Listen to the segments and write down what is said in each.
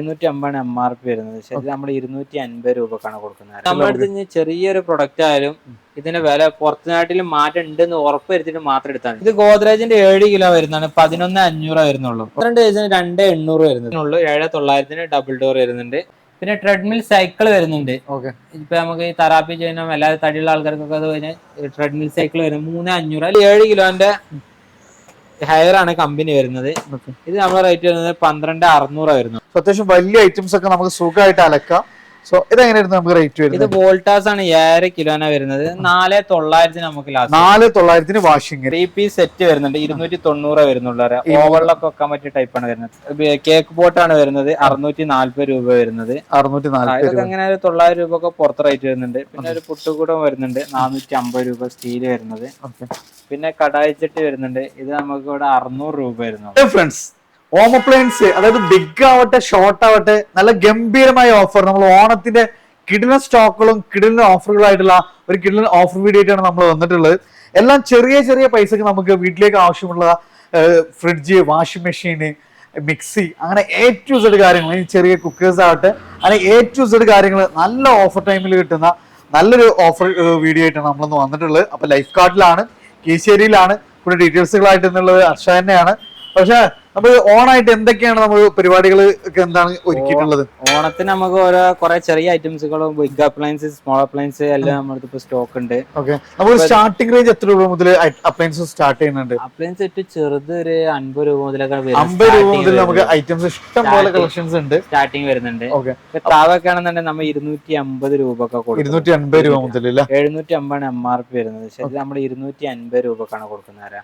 250 MRP വരുന്നത്. പക്ഷെ നമ്മൾ 250 രൂപക്കാണ് കൊടുക്കുന്നത്. നമ്മുടെ അടുത്ത് ചെറിയൊരു പ്രൊഡക്റ്റ് ആയാലും ഇതിന്റെ വില പുറത്തു നാട്ടിലും മാറ്റം ഉണ്ടെന്ന് ഉറപ്പ് വരുത്തിട്ട് മാത്രം എടുത്താൽ. ഇത് ഗോദ്രേജിന്റെ 7 കിലോ വരുന്നതാണ്. 11,500 വരുന്നുള്ളൂ. 2,800 വരുന്നുള്ളൂ. 7,900 ഡബിൾ ഡോർ വരുന്നുണ്ട്. പിന്നെ ട്രെഡ്മിൽ സൈക്കിൾ വരുന്നുണ്ട്. ഇപ്പൊ നമുക്ക് ഈ തെറാപ്പി ചെയ്യുന്ന അല്ലാതെ തടിയുള്ള ആൾക്കാർക്കൊക്കെ അത് കഴിഞ്ഞാൽ ട്രെഡ്മിൽ സൈക്കിൾ വരുന്നത് 3,500. 7 കിലോന്റെ ഹെയർ ആണ് കമ്പനി വരുന്നത്. ഇത് നമ്മുടെ റേറ്റ് വരുന്നത് 12,600 വരുന്നത്. അത്യാവശ്യം വലിയ ഐറ്റംസ് ഒക്കെ നമുക്ക് സുഖമായിട്ട് അലക്കാം. സോ ഇതെങ്ങനെയായിരുന്നു നമുക്ക് റേറ്റ് വരുന്നത്? ഇത് വോൾട്ടാസ് ആണ് 7 കിലോന വരുന്നത്. 4,900 നമുക്ക് 4,900 വാഷിംഗ്. 3 പീസ് സെറ്റ് വരുന്നുണ്ട്. 290 വരുന്നുള്ളൂ. ഓവറിലൊക്കെ വെക്കാൻ പറ്റിയ ടൈപ്പാണ് വരുന്നത്. കേക്ക് ബോട്ടാണ് വരുന്നത്. 640 രൂപ വരുന്നത്. 640 അങ്ങനെ 900 രൂപ ഒക്കെ പുറത്ത് റേറ്റ് വരുന്നുണ്ട്. പിന്നെ ഒരു പുട്ടുകൂടം വരുന്നുണ്ട്. 450 രൂപ സ്റ്റീൽ വരുന്നത്. പിന്നെ കടായിച്ചട്ടി വരുന്നുണ്ട്. ഇത് നമുക്ക് ഇവിടെ 600 രൂപ വരുന്നുണ്ട്. ഫ്രണ്ട്സ്, ഹോം അപ്ലയൻസ് അതായത് ബിഗ് ആവട്ടെ ഷോർട്ട് ആവട്ടെ നല്ല ഗംഭീരമായ ഓഫർ. നമ്മൾ ഓണത്തിന്റെ കിടിലൻ സ്റ്റോക്കുകളും കിടിലൻ ഓഫറുകളായിട്ടുള്ള ഒരു കിടിലൻ ഓഫർ വീഡിയോ ആയിട്ടാണ് നമ്മൾ വന്നിട്ടുള്ളത്. എല്ലാം ചെറിയ ചെറിയ പൈസക്ക് നമുക്ക് വീട്ടിലേക്ക് ആവശ്യമുള്ള ഫ്രിഡ്ജ്, വാഷിംഗ് മെഷീൻ, മിക്സി, അങ്ങനെ A to Z കാര്യങ്ങൾ, ചെറിയ കുക്കേഴ്സ് ആവട്ടെ, അങ്ങനെ A to Z കാര്യങ്ങൾ നല്ല ഓഫർ ടൈമിൽ കിട്ടുന്ന നല്ലൊരു ഓഫർ വീഡിയോ ആയിട്ടാണ് നമ്മളൊന്ന് വന്നിട്ടുള്ളത്. അപ്പൊ ലൈഫ് കാർഡിലാണ്, കീശ്ശേരിയിലാണ്. ഇവിടെ ഡീറ്റെയിൽസുകളായിട്ട് എന്നുള്ളത് അർഷ തന്നെയാണ്. പക്ഷെ നമ്മൾ ഓണായിട്ട് എന്തൊക്കെയാണ് നമ്മൾ പരിപാടികൾ ഒക്കെ എന്താണ് ഒരുക്കിയിട്ടുള്ളത്? ഓണത്തിന് നമുക്ക് ഓരോ കുറെ ചെറിയ ഐറ്റംസുകളും ബിഗ് അപ്ലയൻസ്, സ്മോൾ അപ്ലയൻസ് എല്ലാം നമ്മുടെ സ്റ്റോക്ക് ഉണ്ട്. നമുക്ക് സ്റ്റാർട്ടിംഗ് റേഞ്ച് എത്ര രൂപ മുതൽ അപ്ലയൻസ് സ്റ്റാർട്ട് ചെയ്യുന്നുണ്ട്? അപ്ലയൻസ് ഏറ്റവും ചെറുത് ഒരു 50 രൂപ മുതലൊക്കെ 50 രൂപ മുതൽ നമുക്ക് ഐറ്റംസ് ഇഷ്ടം പോലെ കളക്ഷൻസ് ഉണ്ട്, സ്റ്റാർട്ടിങ് വരുന്നുണ്ട്. താവൊക്കെ ആണെന്നുണ്ടെങ്കിൽ നമ്മൾ 250 രൂപ ഒക്കെ കൊടുക്കും. 250 രൂപ മുതൽ 750 MRP വരുന്നത്. പക്ഷെ നമ്മൾ 250 രൂപക്കാണ് കൊടുക്കുന്നത്.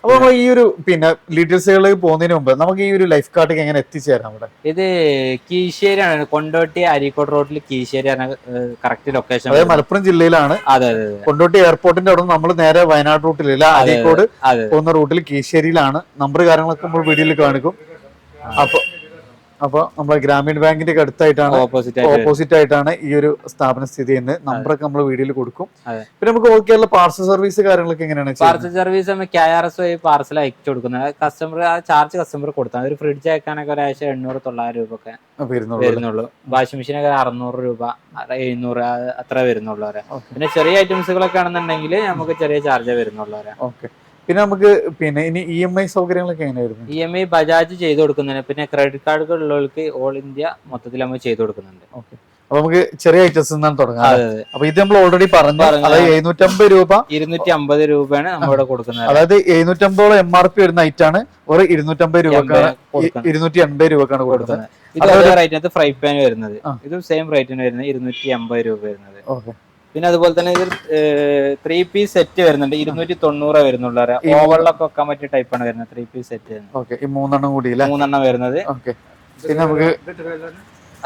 അപ്പൊ നമ്മൾ ഈ ഒരു പിന്നെ ഡീറ്റെയിൽസുകളിലേക്ക് പോകുന്നതിന് മുമ്പ് നമുക്ക് ഈ ഒരു ലൈഫ് കാർഡിലേക്ക് എങ്ങനെ എത്തിച്ചേരാം? അവിടെ ഇത് കീശ്ശേരിയാണ്, കൊണ്ടോട്ടി അരീക്കോട് റോഡിൽ കീശ്ശേരി ആണ് കറക്റ്റ് ലൊക്കേഷൻ. അതായത് മലപ്പുറം ജില്ലയിലാണ്. അതെ അതെ. കൊണ്ടോട്ടി എയർപോർട്ടിന്റെ അവിടെ നമ്മൾ നേരെ വയനാട് റൂട്ടിലില്ല, അരീക്കോട് പോകുന്ന റൂട്ടിൽ കീശ്ശേരിയിലാണ്. നമ്പർ കാര്യങ്ങളൊക്കെ നമ്മൾ വീഡിയോയിൽ കാണിക്കും. അപ്പൊ നമ്മുടെ ഗ്രാമീൺ ബാങ്കിന്റെ അടുത്തായിട്ടാണ്, ഓപ്പോസിറ്റ് ആയിട്ടാണ് ഈ ഒരു സ്ഥാപനം സ്ഥിതി ചെയ്യുന്നത്. നമ്പറൊക്കെ നമ്മൾ വീഡിയോയിൽ കൊടുക്കും. പിന്നെ നമുക്ക് ഓൾ കേരള പാർസൽ സർവീസ് കാര്യങ്ങളൊക്കെ എങ്ങനെയാണ്? പാർസൽ സർവീസ് നമ്മൾ KRS വഴി പാർസൽ അയച്ചു കൊടുക്കുന്നത്. കസ്റ്റമർ ചാർജ് കസ്റ്റമർ കൊടുത്താൽ ഒരു ഫ്രിഡ്ജ് അയക്കാനൊക്കെ ഒരാഴ്ച 800-900 രൂപ ഒക്കെ വരുന്നുള്ളൂ. വാഷിംഗ് മെഷീനൊക്കെ 600 രൂപ 700 അത്ര വരുന്നുള്ളൂ. പിന്നെ ചെറിയ ഐറ്റംസുകളൊക്കെ ആണെന്നുണ്ടെങ്കിൽ നമുക്ക് ചെറിയ ചാർജ് വരുന്നുള്ളൂ. പിന്നെ നമുക്ക് പിന്നെ ഇനി EMI സൗകര്യങ്ങളൊക്കെ എങ്ങനെയായിരുന്നു? EMI ബജാജ് ചെയ്ത് കൊടുക്കുന്നുണ്ട്. പിന്നെ ക്രെഡിറ്റ് കാർഡ് ഉള്ളവർക്ക് ഓൾ ഇന്ത്യ മൊത്തത്തിൽ നമ്മൾ ചെയ്ത് കൊടുക്കുന്നുണ്ട്. അപ്പൊ നമുക്ക് ചെറിയ ഐറ്റംസ് തുടങ്ങാം. അപ്പൊ ഇത് നമ്മൾ ഓൾറെഡി പറഞ്ഞു, അതായത് 750 രൂപ 250 രൂപയാണ് നമ്മളിവിടെ കൊടുക്കുന്നത്. അതായത് 750 MRP വരുന്ന ഐറ്റാണ് ഒരു 250 രൂപക്കാണ് 280 രൂപക്കാണ് കൊടുക്കുന്നത്. ഇത് റേറ്റിനകത്ത് ഫ്രൈ പാൻ വരുന്നത്. ഇതും സെയിം റേറ്റിന് വരുന്നത് 250 രൂപ വരുന്നത്. പിന്നെ അതുപോലെ തന്നെ ഇത് 3 പീസ് സെറ്റ് വരുന്നുണ്ട്. 290 വരുന്നുള്ളൂ. ഓവറിലൊക്കെ വെക്കാൻ പറ്റിയ ടൈപ്പാണ് വരുന്നത്. 3 പീസ് സെറ്റ് ഈ മൂന്നെണ്ണം കൂടി വരുന്നത്. പിന്നെ നമുക്ക്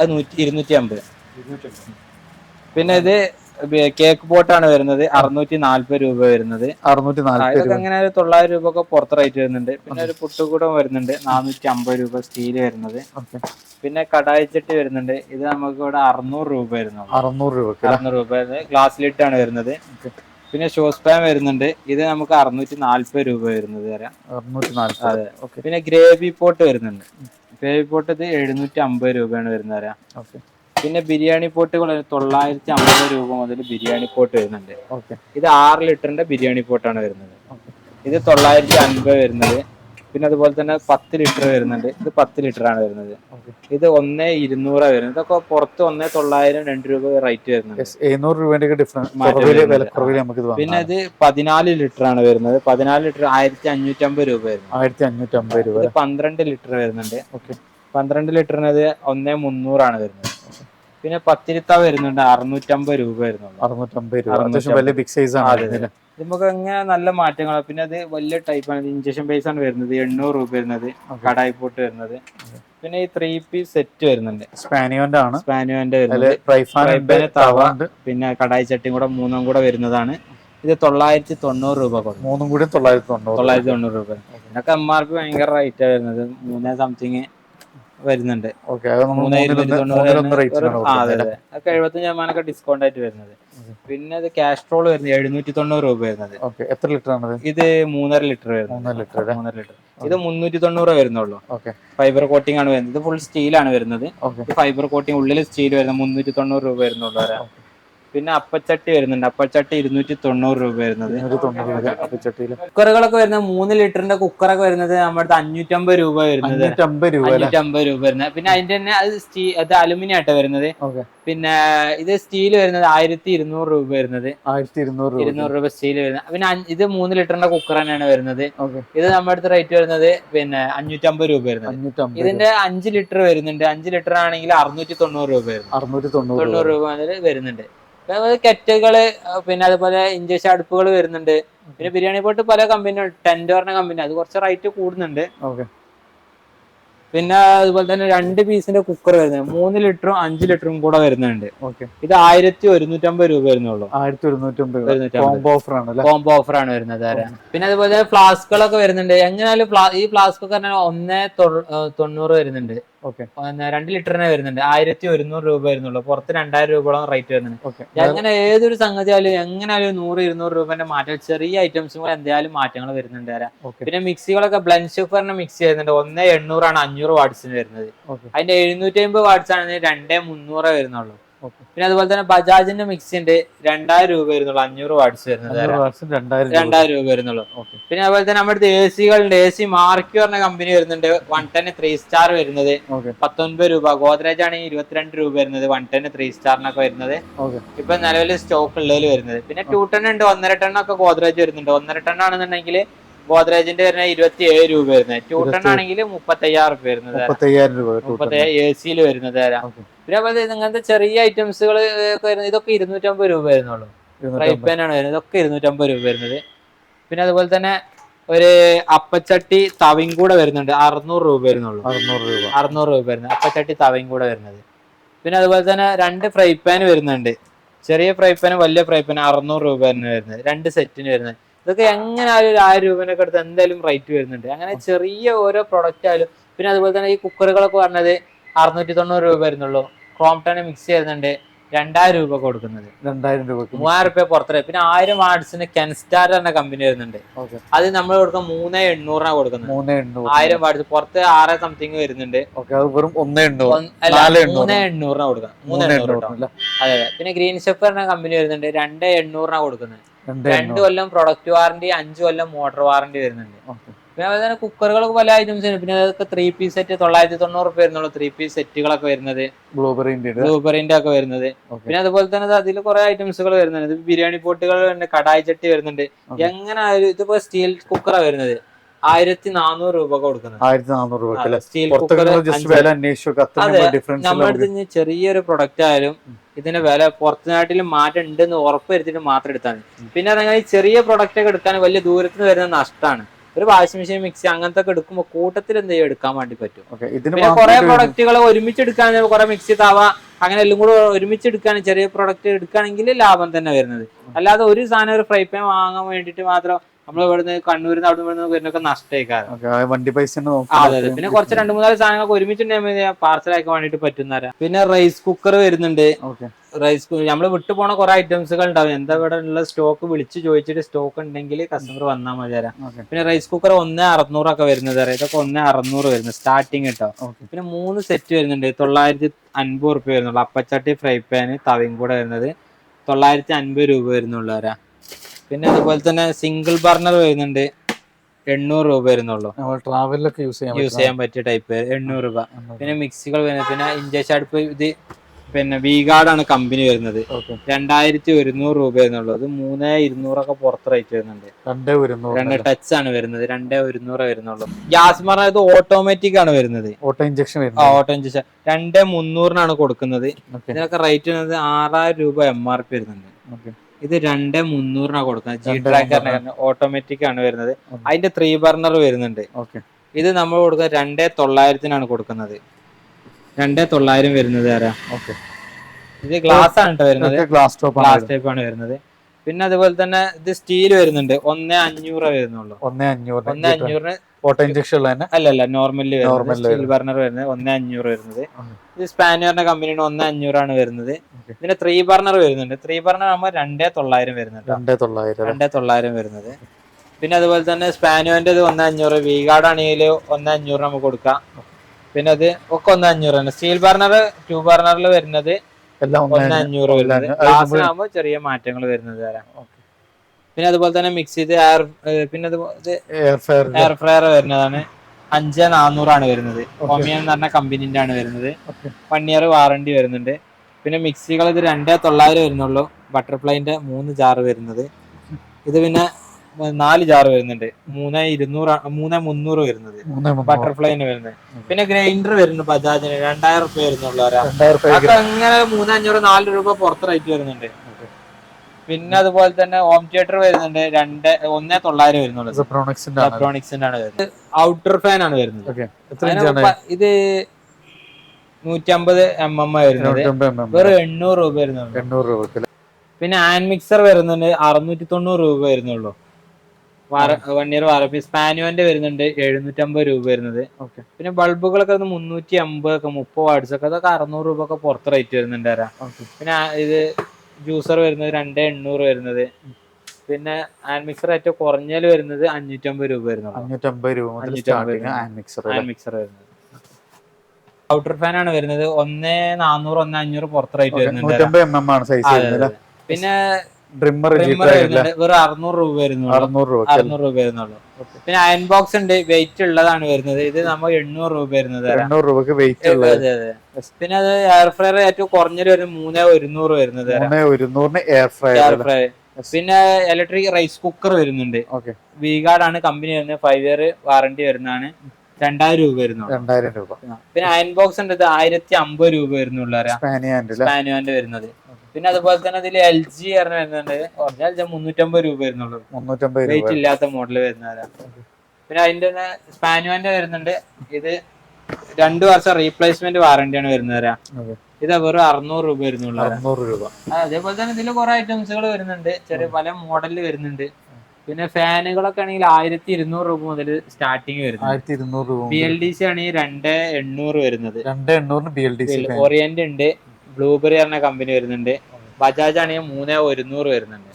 അത് 250. പിന്നെ ഇത് കേക്ക് ബോട്ടാണ് വരുന്നത്. 640 രൂപ വരുന്നത്. 640 അങ്ങനെ 900 രൂപ ഒക്കെ പുറത്ത് റേറ്റ് വരുന്നുണ്ട്. പിന്നെ ഒരു പുട്ടുകൂടം വരുന്നുണ്ട്. 450 രൂപ സ്റ്റീൽ വരുന്നത്. പിന്നെ കടായിച്ചട്ടി വരുന്നുണ്ട്. ഇത് നമുക്ക് ഇവിടെ 600 രൂപ വരുന്നു. 600 രൂപ ഗ്ലാസ്സിലിട്ടാണ് വരുന്നത്. പിന്നെ ഷോസ് പാൻ വരുന്നുണ്ട്. ഇത് നമുക്ക് 640 രൂപ വരുന്നത്. അതെ. പിന്നെ ഗ്രേവി പോട്ട് വരുന്നുണ്ട്. ഗ്രേവി പോട്ട് ഇത് 750 രൂപയാണ് വരുന്നത്. പിന്നെ ബിരിയാണി പോട്ടുകൾ 950 രൂപ മുതൽ ബിരിയാണി പോട്ട് വരുന്നുണ്ട്. ഇത് 6 ലിറ്ററിന്റെ ബിരിയാണി പോട്ടാണ് വരുന്നത്. ഇത് 950 വരുന്നത്. പിന്നെ അതുപോലെ തന്നെ 10 ലിറ്റർ വരുന്നുണ്ട്. ഇത് 10 ലിറ്റർ ആണ് വരുന്നത്. ഇത് 1,200 വരുന്നത്. ഇതൊക്കെ പുറത്ത് 1,900 2 രൂപ റേറ്റ് വരുന്നുണ്ട്. 700 രൂപയുടെ ഡിഫറൻസ്. പിന്നെ ഇത് 14 ലിറ്റർ ആണ് വരുന്നത്. 14 ലിറ്റർ 1,550 രൂപ വരുന്നത്. 1,550 രൂപ. 12 ലിറ്റർ വരുന്നുണ്ട്. 12 ലിറ്ററിന് അത് 1,300 ആണ് വരുന്നത്. പിന്നെ പത്തിരിത്ത വരുന്നുണ്ട്. 650 രൂപ വരുന്നുണ്ട്. 650 രൂപ വലിയ ബിഗ് സൈസ് ആണ്. നമുക്ക് അങ്ങനെ നല്ല മാറ്റങ്ങൾ. പിന്നെ അത് വലിയ ടൈപ്പാണ്. ഇഞ്ചക്ഷൻ ബേസ് ആണ് വരുന്നത്. 800 രൂപ വരുന്നത്. കടായി പോട്ട് വരുന്നത്. പിന്നെ ഈ 3 പീസ് സെറ്റ് വരുന്നുണ്ട്. സ്പാനിയോന്റെ വരുന്നത്. തവ പിന്നെ കടായി ചട്ടിയും കൂടെ 3 കൂടെ വരുന്നതാണ്. ഇത് 990 രൂപ. 3 കൂടി 990 രൂപ. ഇതിനൊക്കെ MRP ഭയങ്കര റേറ്റ് വരുന്നത്. 3 സംതിങ് വരുന്നുണ്ട്. ഓക്കെ, 75% ഡിസ്കൗണ്ട് ആയിട്ട് വരുന്നത്. പിന്നെ ഇത് കാസ്ട്രോൾ വരുന്നത് 790 രൂപ വരുന്നത്. എത്ര ലിറ്റർ ആണ് ഇത് 3.5 ലിറ്റർ വരുന്നത്. 3.5 ലിറ്റർ. ഇത് 390 വരുന്നുള്ളൂ. ഫൈബർ കോട്ടിംഗ് ആണ് വരുന്നത്. ഇത് ഫുൾ സ്റ്റീലാണ് വരുന്നത്. ഫൈബർ കോട്ടിംഗ് ഉള്ളിൽ സ്റ്റീൽ വരുന്നത് 390 രൂപ വരുന്നുള്ളൂ. പിന്നെ അപ്പച്ചട്ടി വരുന്നുണ്ട്. അപ്പച്ചട്ടി 290 രൂപ വരുന്നത്. കുക്കറുകളൊക്കെ വരുന്നത് 3 ലിറ്ററിന്റെ കുക്കറൊക്കെ വരുന്നത് നമ്മുടെ 550 രൂപ വരുന്നത്. 550 രൂപ വരുന്നത്. പിന്നെ അതിന്റെ തന്നെ അത് അലുമിനിയം ആയിട്ട് വരുന്നത്. പിന്നെ ഇത് സ്റ്റീൽ വരുന്നത് 1200 രൂപ വരുന്നത്. 1200 രൂപ സ്റ്റീൽ വരുന്നത്. പിന്നെ ഇത് 3 ലിറ്ററിന്റെ കുക്കർ തന്നെയാണ് വരുന്നത്. ഇത് നമ്മുടെ അടുത്ത് റേറ്റ് വരുന്നത് പിന്നെ 550 രൂപ വരുന്നത്. ഇതിന്റെ 5 ലിറ്റർ വരുന്നുണ്ട്. 5 ലിറ്റർ ആണെങ്കിൽ 690 രൂപ വരുന്നത്. 690 രൂപ വരുന്നുണ്ട്. കെറ്റുകള്, പിന്നെ അതുപോലെ ഇൻഡക്ഷൻ അടുപ്പുകൾ വരുന്നുണ്ട്. പിന്നെ ബിരിയാണി പോട്ട് പല കമ്പനി, ടെൻഡ് പറഞ്ഞ കമ്പനി, അത് കുറച്ച് റേറ്റ് കൂടുന്നുണ്ട്. പിന്നെ അതുപോലെ തന്നെ 2 പീസിന്റെ കുക്കർ വരുന്നത് 3 ലിറ്ററും 5 ലിറ്ററും കൂടെ വരുന്നുണ്ട്. ഇത് 1150 രൂപ വരുന്നുള്ളൂ. 1150 കോംബോ ഓഫർ ആണ് വരുന്നത്. പിന്നെ അതുപോലെ ഫ്ലാസ്കുകളൊക്കെ വരുന്നുണ്ട്. എങ്ങനെയാലും ഈ ഫ്ലാസ്ക് ഒക്കെ 190 വരുന്നുണ്ട്. 2 ലിറ്ററിന് വരുന്നുണ്ട്. 1100 രൂപ വരുന്നുള്ളൂ. പുറത്ത് 2000 രൂപയോളം റേറ്റ് വരുന്നുണ്ട്. എങ്ങനെ ഏതൊരു സംഗതി ആയാലും എങ്ങനെയാലും 100-200 രൂപന്റെ മാറ്റം, ചെറിയ ഐറ്റംസും എന്തായാലും മാറ്റങ്ങൾ വരുന്നുണ്ട്. പിന്നെ മിക്സികളൊക്കെ ബ്ലെൻഡ് ഷുഗറിന്റെ മിക്സി വരുന്നുണ്ട്. 1800 ആണ് 500 വാട്ട്സിന് വരുന്നത്. അതിന്റെ 750 വാട്ട്സ് ആണ് 2300 വരുന്നുള്ളൂ. പിന്നെ അതുപോലെ തന്നെ ബജാജിന്റെ മിക്സി ഉണ്ട്, 2000 രൂപ വരുന്നുള്ളൂ. 500 വാട്ട്സ് വരുന്നത് 2000 രൂപ വരുന്നുള്ളൂ. പിന്നെ അതുപോലെ തന്നെ നമ്മുടെ AC-കളുണ്ട്. AC മാർക്ക് പറഞ്ഞ കമ്പനി വരുന്നുണ്ട്. 110 3 സ്റ്റാർ വരുന്നത് 19 രൂപ. ഗോദ്രേജ് ആണെങ്കിൽ 22 രൂപ വരുന്നത്. 110 3 സ്റ്റാറിനൊക്കെ വരുന്നത് ഇപ്പൊ നിലവിൽ സ്റ്റോക്ക് ഉള്ളതിൽ വരുന്നത്. പിന്നെ 2 ടൺ ഉണ്ട്. 1.5 ടൺ ഒക്കെ ഗോദ്രേജ് വരുന്നുണ്ട്. 1.5 ടൺ ആണെന്നുണ്ടെങ്കിൽ ഗോദ്രേജിന്റെ വരുന്നത് 27 രൂപ വരുന്നത്. 2 ടൺ ആണെങ്കിൽ 35,000 രൂപ വരുന്നത്. 35,000 AC-യിൽ വരുന്നത്. പിന്നെ അതുപോലെ ഇങ്ങനത്തെ ചെറിയ ഐറ്റംസുകൾ ഇതൊക്കെ 250 രൂപ വരുന്നുള്ളൂ. ഫ്രൈ പാൻ ആണ് വരുന്നത്. ഇതൊക്കെ 250 രൂപ വരുന്നത്. പിന്നെ അതുപോലെ തന്നെ ഒരു അപ്പച്ചട്ടി തവയും കൂടെ വരുന്നുണ്ട്. 600 രൂപ വരുന്നുള്ളൂ. 600 രൂപ വരുന്നത് അപ്പച്ചട്ടി തവയും കൂടെ വരുന്നത്. പിന്നെ അതുപോലെ തന്നെ 2 ഫ്രൈ പാൻ വരുന്നുണ്ട്. ചെറിയ ഫ്രൈ പാനും വലിയ ഫ്രൈ പാനും 600 രൂപ തന്നെ വരുന്നത്. 2 സെറ്റിന് വരുന്നത്. ഇതൊക്കെ എങ്ങനെയായാലും 1000 രൂപേനൊക്കെ അടുത്ത് എന്തായാലും റേറ്റ് വരുന്നുണ്ട്. അങ്ങനെ ചെറിയ ഓരോ പ്രൊഡക്റ്റ് ആയാലും. പിന്നെ അതുപോലെ തന്നെ ഈ കുക്കറുകളൊക്കെ പറഞ്ഞത് 690 രൂപ വരുന്നുള്ളൂ. ക്രോംപ്ടൺ മിക്സി വരുന്നുണ്ട് 2000 രൂപ കൊടുക്കുന്നത്. 3000 രൂപ പുറത്ത്. പിന്നെ 1000 വാട്ട്സിന് കെൻസ്റ്റാർ എന്ന കമ്പനി വരുന്നുണ്ട്. അത് നമ്മൾ കൊടുക്കുക 3800 കൊടുക്കുന്നത്. 1000 വാട്ട്സ് പുറത്ത് 6 സംതിങ് വരുന്നുണ്ട്. 3800 കൊടുക്കുക. 3800. അതെ. പിന്നെ ഗ്രീൻ ഷെഫ് എന്ന കമ്പനി വരുന്നുണ്ട്. 2800 കൊടുക്കുന്നത്. 2 കൊല്ലം പ്രൊഡക്റ്റ് വാറന്റി, 5 കൊല്ലം മോട്ടോർ വാറന്റി വരുന്നുണ്ട്. പിന്നെ അതുപോലെ തന്നെ കുക്കറുകളൊക്കെ പല ഐറ്റംസ് ഉണ്ട്. പിന്നെ അതൊക്കെ 3 പീസ് സെറ്റ് 990 രൂപ വരുന്നുള്ളൂ. 3 പീസ് സെറ്റുകളൊക്കെ വരുന്നത്. ബ്ലൂബെറിന്റെ ഒക്കെ വരുന്നത്. പിന്നെ അതുപോലെ തന്നെ അതിൽ കുറെ ഐറ്റംസുകൾ വരുന്നുണ്ട്. ബിരിയാണി പോട്ടുകൾ, കടായി ചട്ടി വരുന്നുണ്ട്. എങ്ങനെ ഇതിപ്പോ സ്റ്റീൽ കുക്കറാ വരുന്നത് 1400 രൂപ കൊടുക്കുന്നത്. 1400 രൂപ സ്റ്റീൽ കുക്കർ. നമ്മുടെ അടുത്ത് ചെറിയൊരു പ്രൊഡക്റ്റ് ആയാലും ഇതിന്റെ വില പുറത്തു നാട്ടിലും മാറ്റം ഉണ്ടെന്ന് ഉറപ്പ് വരുത്തിയിട്ട് മാത്രം എടുത്താൽ മതി. പിന്നെ അതങ്ങനെ ചെറിയ പ്രൊഡക്റ്റ് ഒക്കെ എടുക്കാൻ വലിയ ദൂരത്തിന് വരുന്ന നഷ്ടമാണ്. ഒരു വാഷിംഗ് മെഷീൻ, മിക്സി അങ്ങനത്തെ ഒക്കെ എടുക്കുമ്പോൾ കൂട്ടത്തിൽ എന്ത് ചെയ്യും എടുക്കാൻ വേണ്ടി പറ്റും. പിന്നെ കുറെ പ്രൊഡക്റ്റുകൾ ഒരുമിച്ച് എടുക്കാൻ, കുറെ മിക്സി, തവ അങ്ങനെ എല്ലാം കൂടെ ഒരുമിച്ച് എടുക്കാൻ, ചെറിയ പ്രൊഡക്റ്റ് എടുക്കുകയാണെങ്കിൽ ലാഭം തന്നെ വരുന്നത്. അല്ലാതെ ഒരു സാധനം ഒരു ഫ്രൈ പാൻ വാങ്ങാൻ വേണ്ടിയിട്ട് മാത്രം നമ്മൾ ഇവിടുന്ന് കണ്ണൂരിന്ന് അവിടെ വരുന്നൊക്കെ നഷ്ടമായിക്കാരം. വണ്ടി പൈസ. അതെ. പിന്നെ കുറച്ച് 2-3 സാധനങ്ങളൊക്കെ ഒരുമിച്ചുണ്ടെങ്കിൽ പാർസൽ അയക്കാൻ വേണ്ടിട്ട് പറ്റുന്നവരാ. പിന്നെ റൈസ് കുക്കർ വരുന്നുണ്ട്. റൈസ് നമ്മൾ വിട്ടു പോണ കുറെ ഐറ്റംസുകൾ ഉണ്ടാവും. എന്താ ഇവിടെ ഉള്ള സ്റ്റോക്ക് വിളിച്ച് ചോദിച്ചിട്ട് സ്റ്റോക്ക് ഉണ്ടെങ്കിൽ കസ്റ്റമർ വന്നാൽ മതി തരാം. പിന്നെ റൈസ് കുക്കർ 1600 ഒക്കെ വരുന്നത്. ഇതൊക്കെ 1600 വരുന്നത് സ്റ്റാർട്ടിങ് കേട്ടോ. പിന്നെ 3 സെറ്റ് വരുന്നുണ്ട്. 950 രൂപ വരുന്നുള്ളൂ. അപ്പച്ചട്ടി, ഫ്രൈ പാന്, തവയും കൂടെ വരുന്നത് 950 രൂപ വരുന്നുള്ളൂ വരാ. പിന്നെ അതുപോലെ തന്നെ സിംഗിൾ ബർണർ വരുന്നുണ്ട്. 800 രൂപ വരുന്നുള്ളൂ. ട്രാവലിലൊക്കെ യൂസ് ചെയ്യാൻ പറ്റിയ ടൈപ്പ് 800 രൂപ. പിന്നെ മിക്സികൾ വരുന്നത്. പിന്നെ ഇൻഡക്ഷൻ അടുപ്പ് ഇത് പിന്നെ V-Guard ആണ് കമ്പനി വരുന്നത്. 2100 രൂപ വരുന്നുള്ളൂ. അത് 3200 ഒക്കെ പുറത്ത് റേറ്റ് വരുന്നുണ്ട്. 2 ടച്ച് ആണ് വരുന്നത്. 2100 വരുന്നുള്ളൂ. ഗ്യാസ് പറഞ്ഞാൽ ഇത് ഓട്ടോമാറ്റിക് ആണ് വരുന്നത്. ഓട്ടോ ഇഞ്ചക്ഷൻ 2300 കൊടുക്കുന്നത്. ഇതിനൊക്കെ റേറ്റ് വരുന്നത് 6000 രൂപ MRP വരുന്നുണ്ട്. ഇത് 2300 കൊടുക്കുന്നത്. ജി ട്രാക്കറിന് ഓട്ടോമാറ്റിക് ആണ് വരുന്നത്. അതിന്റെ 3 ബർണർ വരുന്നുണ്ട്. ഇത് നമ്മൾ കൊടുക്കുന്നത് 2900 കൊടുക്കുന്നത്. 2900 വരുന്നത് ആരാ. ഇത് ഗ്ലാസ് ആണ് കേട്ടോ വരുന്നത്. ഗ്ലാസ് ടൈപ്പ് ആണ് വരുന്നത്. പിന്നെ അതുപോലെ തന്നെ ഇത് സ്റ്റീൽ വരുന്നുണ്ട്. 1500 വരുന്നുള്ളൂ. 1500 ഓട്ടോ ഇഞ്ചക്ഷൻ ഉള്ള തന്നെ അല്ലല്ല നോർമലി വരുന്നത് സ്റ്റീൽ ബർണർ വരുന്നത് 1500 വരുന്നത്. ഇത് സ്പാനിയറിന്റെ കമ്പനിയുടെ 1500 വരുന്നത്. പിന്നെ 3 ബർണർ വരുന്നുണ്ട്. 3 ബർണർ ആകുമ്പോൾ 2900 വരുന്നുണ്ട്. 2900 വരുന്നത്. പിന്നെ അതുപോലെ തന്നെ സ്പാനിയോന്റെ 1500, വീഗാർഡ് ആണെങ്കിൽ 1500 നമുക്ക് കൊടുക്കാം. പിന്നെ അത് ഒക്കെ 1500 തന്നെ. സ്റ്റീൽ ബർണർ 2 ബർണറിൽ വരുന്നത് 1500 വരുന്നത്. ഗ്ലാസ്സിനാകുമ്പോൾ ചെറിയ മാറ്റങ്ങൾ വരുന്നത് തരാം. പിന്നെ അതുപോലെ തന്നെ മിക്സ് ചെയ്ത് പിന്നെ എയർ ഫ്രയർ വരുന്നതാണ് 5400 വരുന്നത്. ഒമിയൻ എന്ന് പറഞ്ഞ കമ്പനിന്റെ ആണ് വരുന്നത്. 1 ഇയർ വാറണ്ടി വരുന്നുണ്ട്. പിന്നെ മിക്സികൾ ഇത് 2900 വരുന്നുള്ളൂ. ബട്ടർഫ്ലൈന്റെ 3 ജാറ് വരുന്നത്. ഇത് പിന്നെ 4 ജാറ് വരുന്നുണ്ട്. 3300 വരുന്നത് ബട്ടർഫ്ലൈന് വരുന്നത്. പിന്നെ ഗ്രൈൻഡർ വരുന്നുണ്ട് ബജാജിന് 2000 റുപ്യ വരുന്നുള്ളൂ. അതൊക്കെ അങ്ങനെ 3500 4 രൂപ പുറത്ത് റേറ്റ് വരുന്നുണ്ട്. പിന്നെ അതുപോലെ തന്നെ ഹോം തിയേറ്റർ വരുന്നുണ്ട് 1900 വരുന്നുള്ളൂ. സെപ്ട്രോണിക്സിന്റെ ആണ് വരുന്നത്. ഔട്ടർ ഫാൻ ആണ് വരുന്നത്. ഇത് 150 mm വരുന്നത്. വെറും 800 രൂപ വരുന്നുള്ളൂ. പിന്നെ ഹാൻഡ് മിക്സർ വരുന്നുണ്ട് 690 രൂപ വരുന്നുള്ളൂ. 1 ഇയർ വാറണ്ടി. സ്പാനിയോന്റെ വരുന്നുണ്ട് 750 രൂപ വരുന്നത്. പിന്നെ ബൾബുകളൊക്കെ 350 ഒക്കെ 30 വാട്ട്സ് ഒക്കെ അതൊക്കെ 600 രൂപ ഒക്കെ പുറത്ത് റേറ്റ് വരുന്നുണ്ട്. പിന്നെ ഇത് ജ്യൂസർ വരുന്നത് 2800 വരുന്നത്. പിന്നെ ഹാൻഡ് മിക്സർ ഏറ്റവും കുറഞ്ഞതിൽ വരുന്നത് 550 രൂപ വരുന്നത്. ഹാൻഡ് മിക്സർ വരുന്നത്. ഔട്ടർ ഫാൻ ആണ് വരുന്നത് 1400 1500 പുറത്ത് റേറ്റ് വരുന്നുണ്ട്. പിന്നെ വെറും 600 രൂപ വരുന്നുള്ളൂ. 600 രൂപ വരുന്നുള്ളൂ. പിന്നെ അയൺ ബോക്സ് ഉണ്ട്, വെയിറ്റ് ഉള്ളതാണ് വരുന്നത്. ഇത് നമ്മൾ 800 രൂപ വരുന്നത്. പിന്നെ അത് എയർ ഫ്രയർ ഏറ്റവും കുറഞ്ഞൊരു 3100 വരുന്നത്. Air fryer. പിന്നെ ഇലക്ട്രിക് റൈസ് കുക്കർ വരുന്നുണ്ട്. വീഗാർഡ് ആണ് കമ്പനി വരുന്നത്. 5 ഇയർ വാറണ്ടി വരുന്നതാണ്. 2000 രൂപ വരുന്നുള്ളൂ. പിന്നെ അയൺ ബോക്സ് ഉണ്ട്, ഇത് 1050 രൂപ വരുന്നുള്ളൂ. സ്പാനിയോന്റെ വരുന്നത്. പിന്നെ അതുപോലെ തന്നെ ഇതിൽ LG വരുന്നുണ്ട്. ഒറിജിനൽ 350 രൂപ വരുന്നുള്ളൂ. വെയിറ്റ് ഇല്ലാത്ത മോഡൽ വരുന്നവരാ. പിന്നെ അതിന്റെ തന്നെ സ്പാനിയോന്റെ വരുന്നുണ്ട്. ഇത് 2 വർഷം റീപ്ലേസ്മെന്റ് വാറണ്ടിയാണ് വരുന്നവരാ. ഇത് വെറും 600 രൂപ വരുന്നുള്ളൂ. അതേപോലെ തന്നെ ഇതിൽ കുറെ ഐറ്റംസുകൾ വരുന്നുണ്ട്. ചെറിയ പല മോഡലിൽ വരുന്നുണ്ട്. പിന്നെ ഫാനുകളൊക്കെ ആണെങ്കിൽ 1200 രൂപ മുതൽ സ്റ്റാർട്ടിങ് വരുന്നത്. BLDC ആണെങ്കിൽ 2800 വരുന്നത്. ഓറിയന്റ് ഉണ്ട്, ബ്ലൂബെറി പറഞ്ഞ കമ്പനി വരുന്നുണ്ട്. ബജാജ് ആണെങ്കിൽ 3100 വരുന്നുണ്ട്.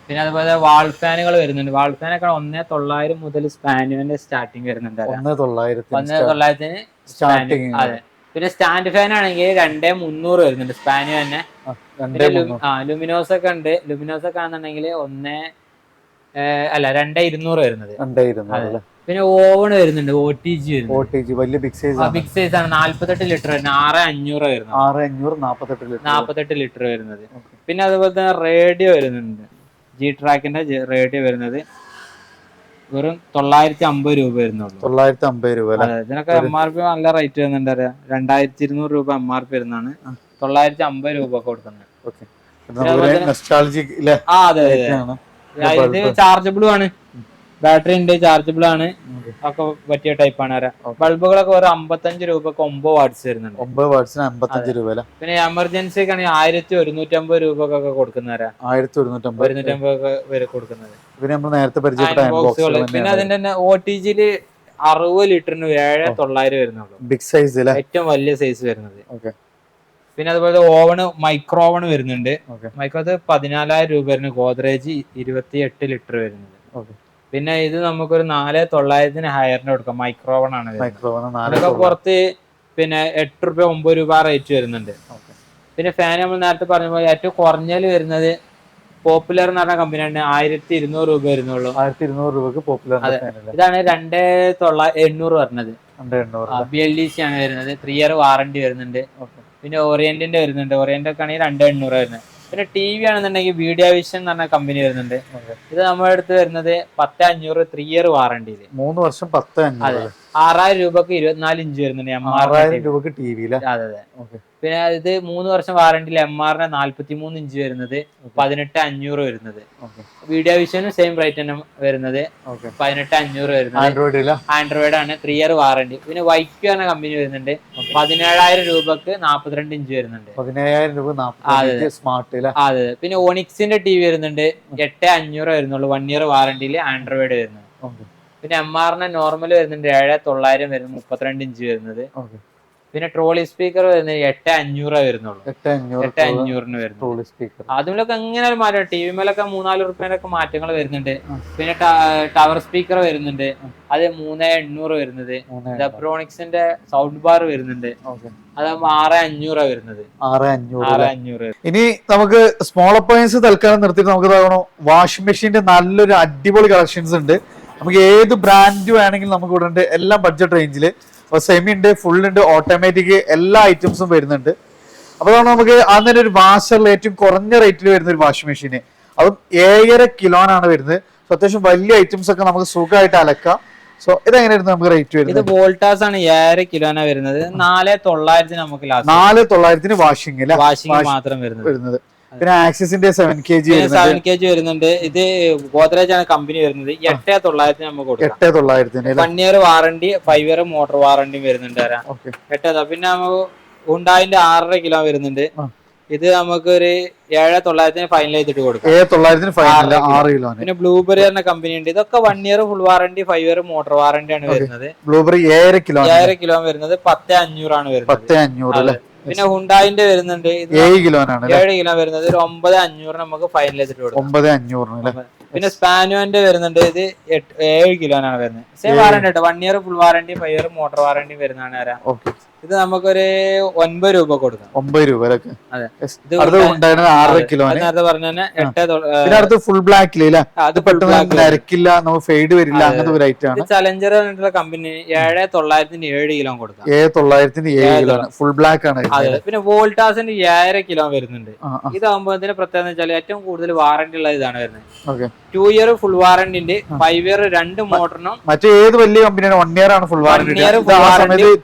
പിന്നെ അതുപോലെ വാൾ ഫാനുകൾ വരുന്നുണ്ട്. വാൾ ഫാനൊക്കെ 1900 മുതൽ സ്പാനിയോന്റെ സ്റ്റാർട്ടിങ് വരുന്നുണ്ട്. 1900 അതെ. പിന്നെ സ്റ്റാൻഡ് ഫാൻ ആണെങ്കിൽ 2300 വരുന്നുണ്ട് സ്പാനിയോ തന്നെ. ലുമിനോസ് ഒക്കെ ഉണ്ട്. ലുമിനോസ് ഒക്കെ ആണെന്നുണ്ടെങ്കിൽ 2200 വരുന്നത്. പിന്നെ ഓവൺ വരുന്നുണ്ട്. OTG വലിയ ബിഗ് സൈസ് ആണ്. 48 ലിറ്റർ വരുന്നത്. 6500 വരുന്നത്. 48 ലിറ്റർ വരുന്നത്. പിന്നെ അതുപോലെ തന്നെ റേഡിയോ വരുന്നുണ്ട്. G-Trackന്റെ റേഡിയോ വരുന്നത് വെറും 950 രൂപ വരുന്നുള്ളൂ. 950 രൂപ. ഇതിനൊക്കെ MRP നല്ല റേറ്റ് വരുന്നുണ്ട്. 2200 രൂപ MRP വരുന്നതാണ്. 950 രൂപ കൊടുക്കുന്നത്. ഇത് ചാർജബിളും ആണ്. ബാറ്ററി ഉണ്ട്, ചാർജബിൾ ആണ്. ഒക്കെ പറ്റിയ ടൈപ്പ് ആണ്. ബൾബുകളൊക്കെ ഒരു 55 രൂപക്ക് 9 വാട്ട്സ് വരുന്നുണ്ട്. 9 വാട്ട്സിന് 55 രൂപ. പിന്നെ എമർജൻസി ഒക്കെ ആണെങ്കിൽ 1150 രൂപക്കൊക്കെ കൊടുക്കുന്നവരാ. 1150 വരെ കൊടുക്കുന്നത്. പിന്നെ അതിന്റെ തന്നെ OTGയിൽ 60 ലിറ്ററിന് 7900 വരുന്നുള്ളൂ. ബിഗ് സൈസ്, ഏറ്റവും വലിയ സൈസ് വരുന്നത്. പിന്നെ അതുപോലെ മൈക്രോ ഓവൺ വരുന്നുണ്ട്. മൈക്രോ 14000 രൂപ വരുന്നു. ഗോദ്രേജ് 28 ലിറ്റർ വരുന്നത്. പിന്നെ ഇത് നമുക്കൊരു 4900 ഹയറിന് കൊടുക്കാം. മൈക്രോ ഓവൺ ആണ്. അതൊക്കെ പുറത്ത് പിന്നെ 8 രൂപ 9 രൂപ റേറ്റ് വരുന്നുണ്ട്. പിന്നെ ഫാൻ നമ്മൾ നേരത്തെ പറഞ്ഞ പോലെ ഏറ്റവും കുറഞ്ഞതിൽ വരുന്നത് പോപ്പുലർ എന്ന് പറഞ്ഞ കമ്പനിയാണ്. 1200 രൂപ വരുന്നുള്ളൂ. 1200 രൂപക്ക് പോപ്പുലർ. ഇതാണ് 2800 പറഞ്ഞത്. BLDC ആണ് വരുന്നത്. 3 ഇയർ വാറണ്ടി വരുന്നുണ്ട്. പിന്നെ ഓറിയന്റിന്റെ വരുന്നുണ്ട്. ഓറിയന്റ് ഒക്കെ ആണെങ്കിൽ 2800 വരുന്നത്. പിന്നെ TV ആണെന്നുണ്ടെങ്കിൽ വീഡിയോ വിഷൻ എന്ന് പറഞ്ഞ കമ്പനി വരുന്നുണ്ട്. ഇത് നമ്മുടെ അടുത്ത് വരുന്നത് 10500 3 ഇയർ വാറണ്ടിയിൽ 3 വർഷം 10500. 6000 രൂപക്ക് 24 ഇഞ്ച് വരുന്നുണ്ട്. 6000 രൂപക്ക് TV. അതെ. പിന്നെ ഇത് 3 വർഷം വാറണ്ടിയിൽ MRന്റെ 43 ഇഞ്ച് വരുന്നത് 18500 വരുന്നത്. വീഡിയോ വിഷനും സെയിം റേറ്റ് തന്നെ വരുന്നത് 18500 വരുന്നത്. ആൻഡ്രോയിഡ് ആണ്. 3 ഇയർ വാറണ്ടി. പിന്നെ വൈക്യു എന്ന കമ്പനി വരുന്നുണ്ട്. 17000 രൂപക്ക് 42 ഇഞ്ച് വരുന്നുണ്ട്. 17000 രൂപ സ്മാർട്ട്. അതെ. പിന്നെ ഓണിക്സിന്റെ TV വരുന്നുണ്ട്. 8500 വരുന്നുള്ളൂ. 1 ഇയർ വാറണ്ടിയിൽ ആൻഡ്രോയിഡ് വരുന്നത്. പിന്നെ MR നോർമൽ വരുന്നുണ്ട് 7900 വരുന്നത്, 32 ഇഞ്ച് വരുന്നത്. പിന്നെ ട്രോളി സ്പീക്കർ വരുന്നത് 8500 വരുന്നുള്ളൂ. 8500 വരുന്നത്. അതിലൊക്കെ എങ്ങനെ മാറ്റം, TV മേലൊക്കെ 3-4 റുപ്യനൊക്കെ മാറ്റങ്ങൾ വരുന്നുണ്ട്. പിന്നെ ടവർ സ്പീക്കർ വരുന്നുണ്ട്, അത് 3800 വരുന്നത്. ഡെബ്രോണിക്സിന്റെ സൗണ്ട് ബാർ വരുന്നുണ്ട്, അതാകുമ്പോ 6500 വരുന്നത്. 6500. ഇനി നമുക്ക് സ്മോൾ അപ്ലയൻസ് തൽക്കാലം നിർത്തിയിട്ട് നമുക്ക് വാഷിംഗ് മെഷീന്റെ നല്ലൊരു അടിപൊളി കളക്ഷൻസ് ഉണ്ട്. നമുക്ക് ഏത് ബ്രാൻഡ് വേണമെങ്കിലും നമുക്ക് ഇവിടെ ഉണ്ട്, എല്ലാം ബഡ്ജറ്റ് റേഞ്ചിൽ. സെമി ഉണ്ട്, ഫുൾ ഉണ്ട്, ഓട്ടോമാറ്റിക് എല്ലാ ഐറ്റംസും വരുന്നുണ്ട്. അപ്പൊ നമുക്ക് അങ്ങനെ ഒരു വാഷറിൽ ഏറ്റവും കുറഞ്ഞ റേറ്റിൽ വരുന്ന ഒരു വാഷിംഗ് മെഷീന്, അതും 7.5 കിലോനാണ് വരുന്നത്. സോ അത്യാവശ്യം വലിയ ഐറ്റംസ് ഒക്കെ നമുക്ക് സുഖമായിട്ട് അലക്കാം. സോ ഇതെങ്ങനെയായിരുന്നു നമുക്ക് റേറ്റ് വരുന്നത്? ഇത് വോൾട്ടാസ് ആണ്, 7.5 കിലോനാ വരുന്നത്. 4,900 നമുക്ക് 4,900 വാഷിംഗ് മാത്രം വരുന്നത്. പിന്നെ ആക്സിസിന്റെ 7 kg വരുന്നുണ്ട്. ഇത് ഗോദ്രേജ് ആണ് കമ്പനി വരുന്നത്. 8,900 നമുക്ക് കൊടുക്കാം. 8,900 1 year warranty, 5 year motor warranty വരുന്നുണ്ട്. 8,000. പിന്നെ നമുക്ക് ഹുണ്ടായിന്റെ 6.5 കിലോ വരുന്നുണ്ട്. ഇത് നമുക്ക് ഒരു 7,900 ഫൈനൽ ചെയ്തിട്ട് കൊടുക്കാം. 7,900 പിന്നെ ബ്ലൂബെറി എന്ന കമ്പനി ഉണ്ട്. ഇതൊക്കെ 1 year full warranty, 5 year motor warranty ആണ് വരുന്നത്. ബ്ലൂബെറി 7 കിലോ വരുന്നത് 10,500 ആണ് വരുന്നത്. 10,500. പിന്നെ ഹുണ്ടായിന്റെ വരുന്നുണ്ട്, 7 കിലോ വരുന്നത്. ഒരു 9,500 നമുക്ക് ഫൈനൽ ചെയ്തിട്ട് കൊടുക്കാം. 9,500. പിന്നെ സ്പാനുവിന്റെ വരുന്നുണ്ട്, ഇത് 7 കിലോനാണ് വരുന്നത്. സെയിം വാറണ്ടി കേട്ടോ, 1 year full warranty, 5 year motor warranty വരുന്നതാണ്. ഇത് നമുക്കൊരു 9 രൂപ കൊടുക്കാം. 9 രൂപ. അതെ. നേരത്തെ പറഞ്ഞ 8 ഫുൾ ബ്ലാക്ക്, അത് പെട്ടെന്ന് നരക്കില്ല, നമുക്ക് ഫെയ്ഡ് വരില്ല, അങ്ങനത്തെ ഒരു ഐറ്റം ആണ്. ചലഞ്ചർ കമ്പനി 7,900 7 കിലോ കൊടുക്കാം. 7,900 7 കിലോ ഫുൾ ബ്ലാക്ക് ആണ്. പിന്നെ വോൾട്ടാസിന്റെ 7.5 കിലോ വരുന്നുണ്ട്. ഇതാകുമ്പോ ഇതിന്റെ പ്രത്യേകത വെച്ചാൽ ഏറ്റവും കൂടുതൽ വാറണ്ടി ഉള്ള ഇതാണ് വരുന്നത്. 2 ഇയർ ഫുൾ വാറണ്ടി ഉണ്ട്, 5 ഇയർ 2 മോട്ടറിനും. മറ്റേ ഏത് വലിയ കമ്പനിയാണ് 1 ഇയർ ആണ് full warranty,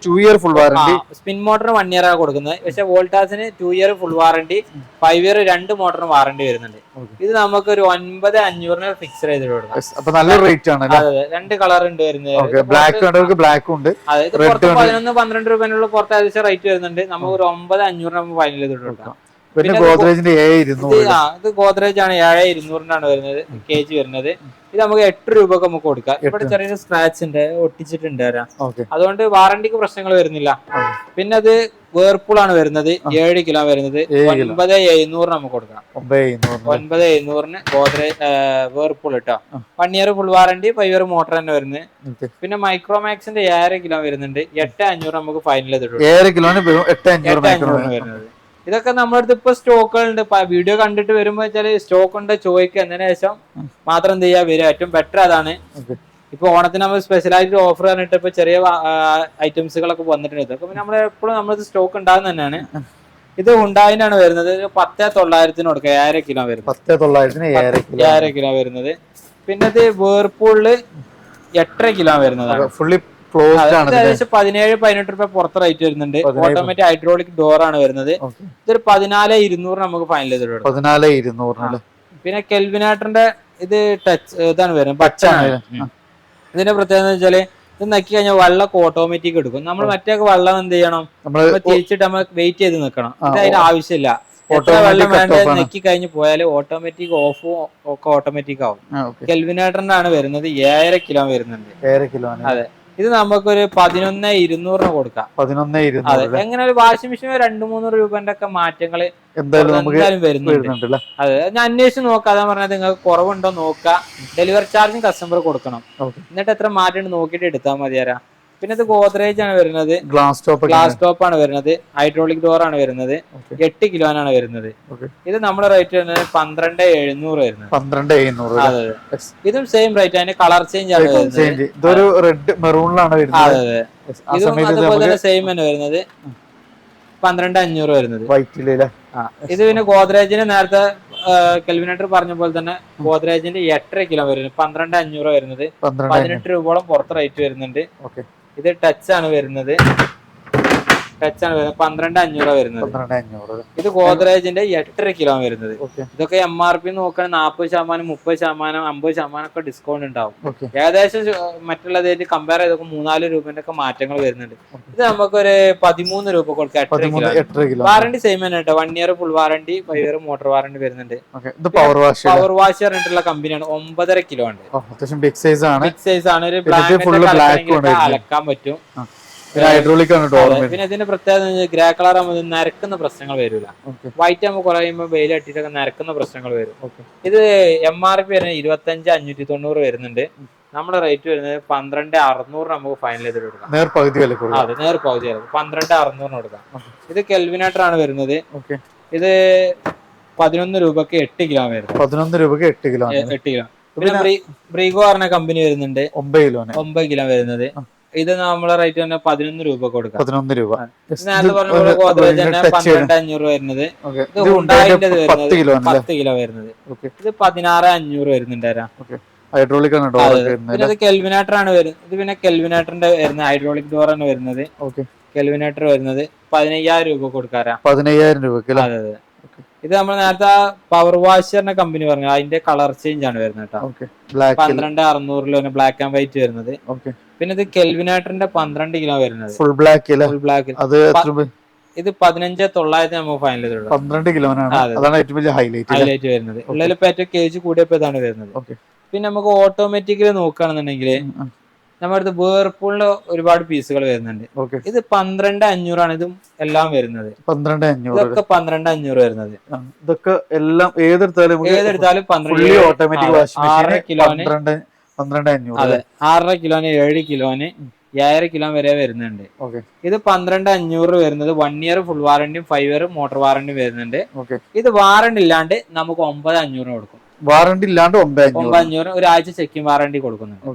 2 year full warranty. Spin മോട്ടറിന് 1 ഇയർ ആണ് കൊടുക്കുന്നത്. പക്ഷെ വോൾട്ടാസിന് 2 ഇയർ ഫുൾ വാറണ്ടി, 5 ഇയർ 2 മോട്ടറിന് വാറണ്ടി വരുന്നുണ്ട്. ഇത് നമുക്ക് ഒരു 9,500 ഫിക്സ് ചെയ്തിട്ട് കൊടുക്കാം. നല്ല റേറ്റ് ആണ്. അതെ, 2 കളർ ഉണ്ട് വരുന്നത്. ബ്ലാക്ക് ഉണ്ട്. 11-12 രൂപയുള്ള പുറത്ത് ഏകദേശം റേറ്റ് വരുന്നുണ്ട്. നമുക്ക് ഒരു 9,500 നമുക്ക് ഫൈനൽ ചെയ്തിട്ട് കൊടുക്കാം. പിന്നെ ഗോദ്രേജിന്റെ 7,200. ഇത് ഗോദ്രേജ് ആണ്, 7,200 വരുന്നത് KG വരുന്നത്. ഇത് നമുക്ക് 8 രൂപക്ക് നമുക്ക് കൊടുക്കാം. ഇവിടെ ചെറിയൊരു സ്ക്രാച്ച് ഉണ്ട്, ഒട്ടിച്ചിട്ടുണ്ട്. അതുകൊണ്ട് വാറണ്ടിക്ക് പ്രശ്നങ്ങൾ വരുന്നില്ല. പിന്നെ അത് വേർപൂൾ ആണ് വരുന്നത്, 7 കിലോ വരുന്നത്. 9,700 നമുക്ക് കൊടുക്കണം. 9,700 ഗോദ്രേജ് വേർപൂൾ കേട്ടോ. 1 year full warranty, 5 year motor തന്നെ വരുന്നത്. പിന്നെ മൈക്രോമാക്സിന്റെ 7 കിലോ വരുന്നുണ്ട്, 8,500 നമുക്ക് ഫൈനൽ ചെയ്തിട്ടുണ്ട്. 8,500 വരുന്നത്. ഇതൊക്കെ നമ്മുടെ അടുത്ത് ഇപ്പൊ സ്റ്റോക്കുകളുണ്ട്. വീഡിയോ കണ്ടിട്ട് വരുമ്പോ വെച്ചാല് സ്റ്റോക്ക് ഉണ്ട് ചോദിക്കുക, എന്നതിന് ശേഷം മാത്രം എന്ത് ചെയ്യാ വരിക. ഏറ്റവും ബെറ്റർ അതാണ്. ഇപ്പൊ ഓണത്തിന് നമ്മൾ സ്പെഷ്യലായിട്ട് ഓഫർ പറഞ്ഞിട്ട് ഇപ്പൊ ചെറിയ ഐറ്റംസുകളൊക്കെ വന്നിട്ടുണ്ട്. ഇതൊക്കെ പിന്നെ നമ്മൾ എപ്പോഴും നമ്മളത് സ്റ്റോക്ക് ഉണ്ടാകുന്ന തന്നെയാണ്. ഇത് ഹുണ്ടായിനാണ് വരുന്നത്. 10,900 കൊടുക്കുക. 7 കിലോ വരുന്നത്. 7 കിലോ വരുന്നത്. പിന്നെ ഇത് വേർപൂളില് 8.5 കിലോ വരുന്നതാണ്. ഏകദേശം 17-18 രൂപ പുറത്ത് റേറ്റ് വരുന്നുണ്ട്. ഓട്ടോമാറ്റിക് ഹൈഡ്രോളിക് ഡോർ ആണ് വരുന്നത്. ഇതൊരു 14,200 നമുക്ക് ഫൈനൽ ചെയ്തിട്ടുണ്ട്. 14,200. പിന്നെ കെൽവിനാട്ടറിന്റെ ഇത് ടച്ച് ഇതാണ് വരുന്നത്, പച്ചാണ്. ഇതിന്റെ പ്രത്യേകത വെച്ചാല് ഇത് നക്കി കഴിഞ്ഞാൽ വെള്ളമൊക്കെ ഓട്ടോമാറ്റിക് എടുക്കും. നമ്മൾ മറ്റേ വെള്ളം എന്ത് ചെയ്യണം, തിരിച്ചിട്ട് നമ്മൾ വെയിറ്റ് ചെയ്ത് നിൽക്കണം. ഇത് അതിന് ആവശ്യമില്ല. എത്ര വെള്ളം വേണ്ട നെക്കി കഴിഞ്ഞ് പോയാല് ഓട്ടോമാറ്റിക് ഓഫും ഒക്കെ ഓട്ടോമാറ്റിക് ആവും. കെൽവിനാട്ടറിന്റെ ആണ് വരുന്നത്. 7.5 കിലോ വരുന്നുണ്ട്. അതെ. ഇത് നമുക്കൊരു 11,200 കൊടുക്കാം. 11,200. എങ്ങനെ ഒരു വാഷിംഗ് മെഷീൻ 2-3 രൂപന്റെ ഒക്കെ മാറ്റങ്ങൾ എന്തായാലും വരുന്നുണ്ട്. അതെ, ഞാൻ അന്വേഷിച്ച് നോക്കാം. അതാ പറഞ്ഞത്, നിങ്ങൾക്ക് കുറവുണ്ടോ നോക്കുക. ഡെലിവറി ചാർജും കസ്റ്റമർ കൊടുക്കണം. എന്നിട്ട് എത്ര മാറ്റം നോക്കിയിട്ട് എടുത്താൽ മതിയാരാ. പിന്നെ ഇത് ഗോദ്രേജ് ആണ് വരുന്നത്, ഗ്ലാസ് ടോപ്പ് ആണ് വരുന്നത്, ഹൈഡ്രോളിക് ഡോർ ആണ് വരുന്നത്. 8 കിലോനാണ് വരുന്നത്. ഇത് നമ്മുടെ റേറ്റ് വരുന്നത് 12,700 വരുന്നത്. 12,700. അതെ, ഇതും സെയിം റേറ്റ്. അതിന്റെ കളർ ചേഞ്ച് ആണ് വരുന്നത്. ഇതൊരു റെഡ് മെറൂണിലാണ് വരുന്നത്. അതെ, ഇതും അതുപോലെ തന്നെ സെയിം തന്നെ വരുന്നത്. 12,500 വരുന്നത്. ഇത് പിന്നെ ഗോദ്രേജിന് നേരത്തെ കെൽവിനേറ്റർ പറഞ്ഞ പോലെ തന്നെ ഗോദ്രേജിന്റെ 8.5 കിലോ വരുന്നത്. 12,500 വരുന്നത്. 18 രൂപയോളം പുറത്ത് റേറ്റ് വരുന്നുണ്ട്. ഇത് ടച്ച് ആണ് വരുന്നത്. ടച്ച് ആണ് വരുന്നത് 12,500 വരുന്നത്. 12,500. ഇത് ഗോദ്രേജിന്റെ 8.5 കിലോ വരുന്നത്. ഇതൊക്കെ MRP നോക്കുകയാണെങ്കിൽ 40%, 30%, 50% ഒക്കെ ഡിസ്കൗണ്ട് ഉണ്ടാവും. ഏകദേശം മറ്റുള്ളതായിട്ട് കമ്പയർ ചെയ്തൊക്കെ 3-4 രൂപന്റെ ഒക്കെ മാറ്റങ്ങൾ വരുന്നുണ്ട്. ഇത് നമുക്കൊരു 13 രൂപ കൊടുക്കാം. 8.5 കിലോ. വാറണ്ടി സെയിം തന്നെ കേട്ടോ. 1 year full warranty, 5 year motor warranty വരുന്നുണ്ട്. പവർ വാഷ് പറഞ്ഞിട്ടുള്ള കമ്പനിയാണ്. 9.5 കിലോ ഉണ്ട്. ബിഗ് സൈസ് ആണ്. ഒരു ബ്ലാക്ക് അലക്കാൻ പറ്റും. പിന്നെ ഇതിന്റെ പ്രത്യേകത ഗ്രേ കളർ ആകുമ്പോൾ നരക്കുന്ന പ്രശ്നങ്ങൾ വരില്ല. വൈറ്റ് ആകുമ്പോൾ കുറയുമ്പോൾ വെയിൽ അട്ടിട്ടൊക്കെ നരക്കുന്ന പ്രശ്നങ്ങൾ വരും. ഇത് MRP വരുന്നത് 25,590 വരുന്നുണ്ട്. നമ്മുടെ റേറ്റ് വരുന്നത് 12,600 നമുക്ക് ഫൈനൽ ചെയ്ത് കൊടുക്കാം. നേർപകുതി വില 12,600 കൊടുക്കാം. ഇത് കെൽവിനേറ്റർ ആണ് വരുന്നത്. ഇത് 11 രൂപക്ക് 8 കിലോ വരുന്നത്. 11 രൂപക്ക് 8 കിലോ. പിന്നെ ബ്രീഗോ പറഞ്ഞ കമ്പനി വരുന്നുണ്ട്. 9 കിലോ വരുന്നത്. ഇത് നമ്മളെ റേറ്റ് തന്നെ 11 രൂപ കൊടുക്കാം. 11 രൂപ. നേരത്തെ പറഞ്ഞ പോലെ ഗോദ്രേജ് തന്നെ 12,500 വരുന്നത്. ഇത് ഹുണ്ടായിന്റെ വരുന്നത് 10 കിലോ വരുന്നത്. ഇത് 16,500 വരുന്നുണ്ട്. ഹൈഡ്രോളിക് ആണ്. പിന്നെ ഇത് കെൽവിനേറ്റർ ആണ് വരുന്നത്. ഇത് പിന്നെ കെൽവിനേറ്ററിന്റെ വരുന്നത് ഹൈഡ്രോളിക് ഡോർ ആണ് വരുന്നത്. കെൽവിനേറ്റർ വരുന്നത് 15,000 രൂപ കൊടുക്കാറാ. 15,000 രൂപ. അതെ അതെ. ഇത് നമ്മൾ നേരത്തെ പവർ വാഷറിന്റെ കമ്പനി പറഞ്ഞു, അതിന്റെ കളർ ചേഞ്ച് ആണ് വരുന്നത് കേട്ടോ. 12,600 ബ്ലാക്ക് ആൻഡ് വൈറ്റ് വരുന്നത്. പിന്നെ ഇത് കെൽവിനേറ്ററിന്റെ 12 കിലോ വരുന്നത്. Full black. ഇത് 15,900 നമുക്ക് ഫൈനൽ ചെയ്തിട്ടുണ്ട്. 12 കിലോ ഹൈലൈറ്റ് വരുന്നത്. ഉള്ളിൽ ഇപ്പൊ ഏറ്റവും കേജ് കൂടിയപ്പോ ഇതാണ് വരുന്നത്. പിന്നെ നമുക്ക് ഓട്ടോമാറ്റിക്കലി നോക്കുകയാണെന്നുണ്ടെങ്കിൽ നമ്മുടെ അടുത്ത് വേർപൂളിന്റെ ഒരുപാട് പീസുകൾ വരുന്നുണ്ട്. ഇത് 12,500 ആണ് ഇതും എല്ലാം വരുന്നത്. 12,500. ഇതൊക്കെ 12,500 വരുന്നത്. ഇതൊക്കെ എല്ലാം ഏതെടുത്താലും 6 കിലോന് 7 കിലോന് 5 കിലോ വരെ വരുന്നുണ്ട്. ഇത് 12,500 വരുന്നത് 1 ഇയർ ഫുൾ വാറണ്ടിയും 5 ഇയർ മോട്ടോർ വാറണ്ടിയും വരുന്നുണ്ട്. ഇത് വാറണ്ടി ഇല്ലാണ്ട് നമുക്ക് 9,500 കൊടുക്കും. വാറണ്ടി ഇല്ലാണ്ട് 9,500 ഒരാഴ്ച ചെക്കിംഗ് വാറണ്ടി കൊടുക്കുന്നുണ്ട്.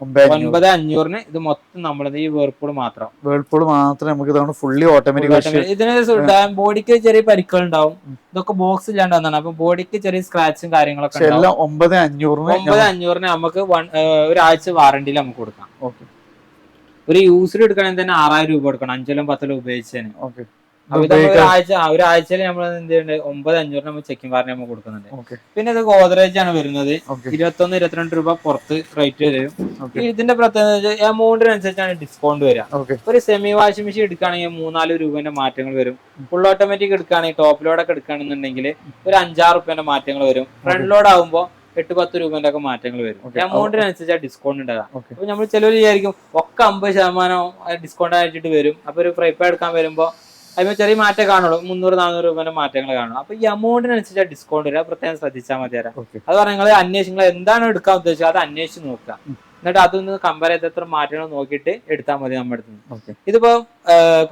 9,500 ഇത് മൊത്തം നമ്മളത് ഈ വേർപൂൾ മാത്രം നമുക്ക് ഇതാണ് ഫുള്ളി ഓട്ടോമാറ്റിക്. ഇതിന് ബോഡിക്ക് ചെറിയ പരിക്കുകൾ ഉണ്ടാവും. ഇതൊക്കെ ബോക്സ് ഇല്ലാണ്ട് വന്നാണ്. അപ്പൊ ബോഡിക്ക് ചെറിയ സ്ക്രാച്ചും കാര്യങ്ങളൊക്കെ 9,500 നമുക്ക് ഒരാഴ്ച വാറണ്ടിയിൽ നമുക്ക് കൊടുക്കാം. ഒരു യൂസർ എടുക്കണമെങ്കിൽ തന്നെ 6,000 രൂപ കൊടുക്കണം. 5-10 ഉപയോഗിച്ചതിന്. ഒരാഴ്ചയിൽ നമ്മൾ എന്ത് ചെയ്യുന്നുണ്ട് 9,500 നമ്മൾ ചെക്കിംഗ് വാറണ്ടി നമ്മൾ കൊടുക്കുന്നുണ്ട്. പിന്നെ ഇത് ഗോദ്രേജ് ആണ് വരുന്നത്. 21-22 രൂപ പുറത്ത് റേറ്റ് വരും. ഇതിന്റെ പ്രത്യേകത എമൗണ്ടിനനുസരിച്ചാണ് ഡിസ്കൗണ്ട് വരിക. ഒരു സെമി വാഷിംഗ് മെഷീൻ എടുക്കുകയാണെങ്കിൽ 3-4 രൂപന്റെ മാറ്റങ്ങൾ വരും. ഫുൾ ഓട്ടോമാറ്റിക് എടുക്കുകയാണെങ്കിൽ ടോപ്പ് ലോഡൊക്കെ എടുക്കുകയാണെന്നുണ്ടെങ്കിൽ ഒരു 5-6 രൂപന്റെ മാറ്റങ്ങൾ വരും. ഫ്രണ്ട് ലോഡ് ആകുമ്പോൾ 8-10 രൂപന്റെ ഒക്കെ മാറ്റങ്ങൾ വരും. എമൗണ്ടിനനുസരിച്ച് ഡിസ്കൗണ്ട് ഉണ്ടാകാം. അപ്പൊ നമ്മൾ ചിലവർ വിചാരിക്കും ഒക്കെ 50% ഡിസ്കൗണ്ട് ആയിട്ട് വരും. അപ്പൊ ഒരു ഫ്രൈ പാൻ എടുക്കാൻ വരുമ്പോൾ അതിന് ചെറിയ മാറ്റം കാണുള്ളൂ. 300-400 രൂപന്റെ മാറ്റങ്ങൾ കാണും. അപ്പൊ ഈ എമൗണ്ടിനനുസരിച്ച് ഡിസ്കൗണ്ട് വരിക. പ്രത്യേകം ശ്രദ്ധിച്ചാൽ മതി. അത് പറഞ്ഞാൽ നിങ്ങൾ നിങ്ങൾ എന്താണ് എടുക്കാൻ ഉദ്ദേശിച്ചത് അത് അന്വേഷിച്ച് നോക്കുക. എന്നിട്ട് അതൊന്ന് കമ്പയർ ചെയ്ത് എത്ര മാറ്റങ്ങൾ നോക്കിയിട്ട് എടുത്താൽ മതി നമ്മുടെ അടുത്ത്. ഇതിപ്പോ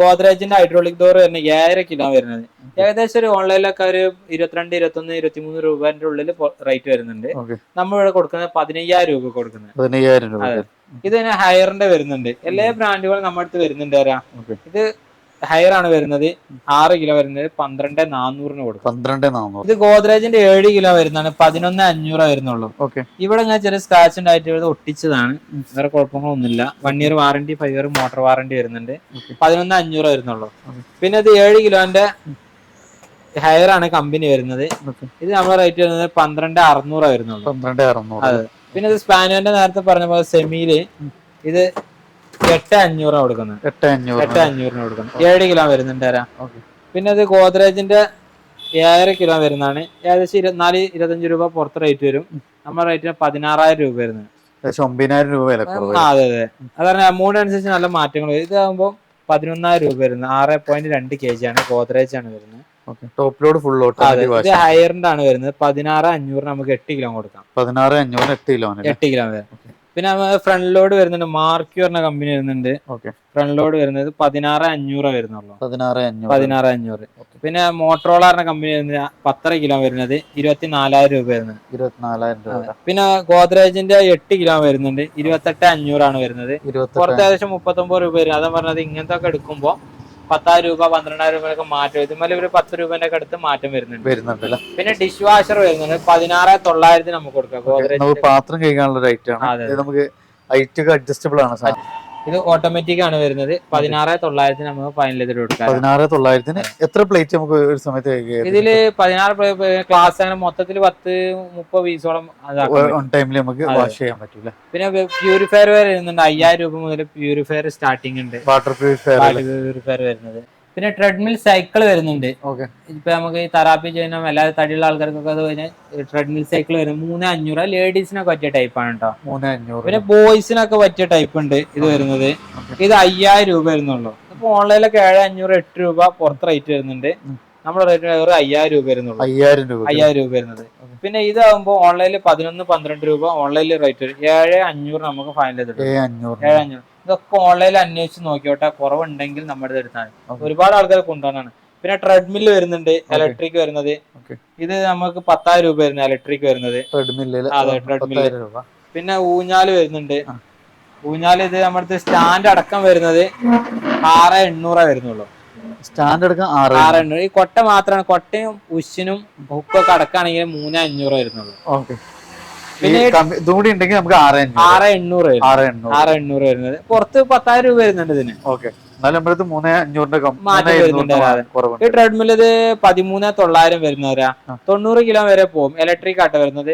ഗോദ്രേജിന്റെ ഹൈഡ്രോളിക് ഡോർ വരുന്നത് 7 കിലോ വരുന്നത്. ഏകദേശം ഒരു ഓൺലൈനിലൊക്കെ ഒരു 22, 21, 23 രൂപന്റെ ഉള്ളിൽ റേറ്റ് വരുന്നുണ്ട്. നമ്മളിവിടെ കൊടുക്കുന്നത് 15,000 രൂപ കൊടുക്കുന്നത്. 15,000 രൂപ. ഇത് തന്നെ ഹയറിന്റെ വരുന്നുണ്ട്. എല്ലാ ബ്രാൻഡുകളും നമ്മുടെ അടുത്ത് വരുന്നുണ്ട്. ഇത് ഹയർ ആണ് വരുന്നത്. 6 കിലോ വരുന്നത് 12,400 കൊടുക്കും. 12,400. ഇത് ഗോദ്രേജിന്റെ 7 കിലോ വരുന്നതാണ്. 11,500 വരുന്നുള്ളൂ. ഇവിടെ ഞാൻ ചെറിയ സ്ക്രാച്ച് ഉണ്ടായിട്ട് ഒട്ടിച്ചതാണ്. വേറെ കുഴപ്പങ്ങളൊന്നുമില്ല. 1 year warranty, 5 year motor warranty വരുന്നുണ്ട്. 11,500 വരുന്നുള്ളൂ. പിന്നെ ഇത് 7 കിലോന്റെ ഹയർ ആണ് കമ്പനി വരുന്നത്. ഇത് നമ്മുടെ റേറ്റ് വരുന്നത് 12,600 വരുന്നുള്ളൂ. 12,600. അതെ. പിന്നെ ഇത് സ്പാനിയോന്റെ നേരത്തെ പറഞ്ഞ പോലെ സെമിയില് ഇത് 8,500 കൊടുക്കുന്നത്. 8,500 കൊടുക്കുന്നത്. 7 കിലോ വരുന്നുണ്ട്. പിന്നെ ഇത് ഗോദ്രേജിന്റെ 7 കിലോ വരുന്നതാണ്. ഏകദേശം 24-25 രൂപ പുറത്ത് റേറ്റ് വരും. നമ്മുടെ റേറ്റിന് 16,000 രൂപ വരുന്നത്. 9,000 രൂപ. അതെ അതെ. അതാണ് എമൗണ്ട് അനുസരിച്ച് നല്ല മാറ്റങ്ങൾ വരും. ഇതാകുമ്പോൾ 11,000 രൂപ വരുന്നത്. 6.2 kg ആണ്. ഗോദ്രേജ് ആണ് വരുന്നത്. Top load full load. ഇത് ഹയറിന്റെ ആണ് വരുന്നത്. 16,500 നമുക്ക് 8 കിലോ കൊടുക്കാം. 16,500 8 കിലോ വരും. പിന്നെ ഫ്രണ്ട് ലോഡ് വരുന്നുണ്ട്. മാർക്ക് പറഞ്ഞ കമ്പനി വരുന്നുണ്ട്. ഫ്രണ്ട് ലോഡ് വരുന്നത് 16,500 വരുന്നുള്ളൂ. 16,500. പിന്നെ മോട്ടറോള കമ്പനി വരുന്നത് 10 കിലോ വരുന്നത് 24,000 രൂപ വരുന്നത്. 24,000 രൂപ. പിന്നെ ഗോദ്രേജിന്റെ 8 കിലോ വരുന്നുണ്ട്. 28,500 ആണ് വരുന്നത്. പുറത്ത് ഏകദേശം 39 രൂപ വരും. അതാ പറഞ്ഞത് ഇങ്ങനത്തെ ഒക്കെ എടുക്കുമ്പോ 10,000 രൂപ 12,000 രൂപയൊക്കെ മാറ്റം. ഇതുപോലെ ഒരു 10 രൂപന്റെ ഒക്കെ അടുത്ത് മാറ്റം വരുന്നുണ്ട്. പിന്നെ ഡിഷ് വാഷർ വരുന്നുണ്ട്. 16,900 നമുക്ക് കൊടുക്കാം. ഗോദ്രേജ് പാത്രം കഴിക്കാനുള്ള റേറ്റ് ആണ്. നമുക്ക് ഹൈറ്റ് ഒക്കെ അഡ്ജസ്റ്റബിൾ ആണ്. ഇത് ഓട്ടോമാറ്റിക് ആണ് വരുന്നത്. 16,900 നമുക്ക് ഫൈനൽ ചെയ്തിട്ട് കൊടുക്കാം. 16,900 എത്ര പ്ലേറ്റ് നമുക്ക് ഒരു സമയത്ത് ഇതില് 16 ക്ലാസ് അങ്ങനെ മൊത്തത്തിൽ 10-30 പീസോളം ടൈമിൽ നമുക്ക് വാഷ് ചെയ്യാൻ പറ്റൂല. പിന്നെ പ്യൂരിഫയർ വരുന്നുണ്ട്. 5,000 രൂപ മുതൽ പ്യൂരിഫയർ സ്റ്റാർട്ടിംഗ് ഉണ്ട്. വാട്ടർ പ്യൂരിഫയർ വരുന്നത്. പിന്നെ ട്രെഡ്മിൽ സൈക്കിൾ വരുന്നുണ്ട്. ഇപ്പൊ നമുക്ക് ഈ തെറാപ്പി ചെയ്യുന്ന അല്ലാതെ തടിയുള്ള ആൾക്കാർക്കൊക്കെ അത് കഴിഞ്ഞാൽ ട്രെഡ്മിൽ സൈക്കിൾ വരും. 3,500. ലേഡീസിനൊക്കെ പറ്റിയ ടൈപ്പാണ് കേട്ടോ. 3,500. പിന്നെ ബോയ്സിനൊക്കെ പറ്റിയ ടൈപ്പ് ഉണ്ട് ഇത് വരുന്നത്. ഇത് 5,000 രൂപ വരുന്നുള്ളൂ. ഇപ്പൊ ഓൺലൈനിലൊക്കെ 7,500 8 രൂപ പുറത്ത് റേറ്റ് വരുന്നുണ്ട്. നമ്മുടെ റേറ്റ് 5,000 രൂപ വരുന്നുള്ളൂ. 5,000 രൂപ വരുന്നത്. പിന്നെ ഇതാകുമ്പോ ഓൺലൈനിൽ 11-12 രൂപ ഓൺലൈനിൽ റേറ്റ് വരും. 7,500 നമുക്ക് ഫൈനൽ ചെയ്തിട്ട് 7,500. ഇതൊക്കെ ഓൺലൈനിൽ അന്വേഷിച്ച് നോക്കിയോട്ടെ, കുറവുണ്ടെങ്കിൽ നമ്മുടെ എടുത്താൽ ഒരുപാട് ആൾക്കാർ കൊണ്ടുപോകാനാണ്. പിന്നെ ട്രെഡ്മില്ല് വരുന്നുണ്ട്, ഇലക്ട്രിക് വരുന്നത്. ഇത് നമുക്ക് 10,000 രൂപ വരുന്നത് ഇലക്ട്രിക് വരുന്നത്. അതെ, ട്രെഡ്മില്ല്. പിന്നെ ഊഞ്ഞാല് വരുന്നുണ്ട്. ഊഞ്ഞാല് ഇത് നമ്മുടെ സ്റ്റാൻഡ് അടക്കം വരുന്നത് 6,800 വരുന്നുള്ളൂ. സ്റ്റാൻഡ് അടക്കം 6,800. ഈ കൊട്ട മാത്രമാണ്. കൊട്ടയും ഉഷിനും ഹുക്കൊക്കെ അടക്കാണെങ്കിൽ 3,500 വരുന്നുള്ളൂ. പിന്നെ ഇതുകൂടി ഉണ്ടെങ്കിൽ നമുക്ക് 6,800 വരുന്നത്. പുറത്ത് 10,000 രൂപ വരുന്നുണ്ട് ഇതിന്. മാറ്റം വരുന്നുണ്ട്. ഈ ട്രെഡ്മിൽ ഇത് 13,900 വരുന്നവരാ. 90 കിലോ വരെ പോകും. ഇലക്ട്രിക് ആട്ടോ വരുന്നത്.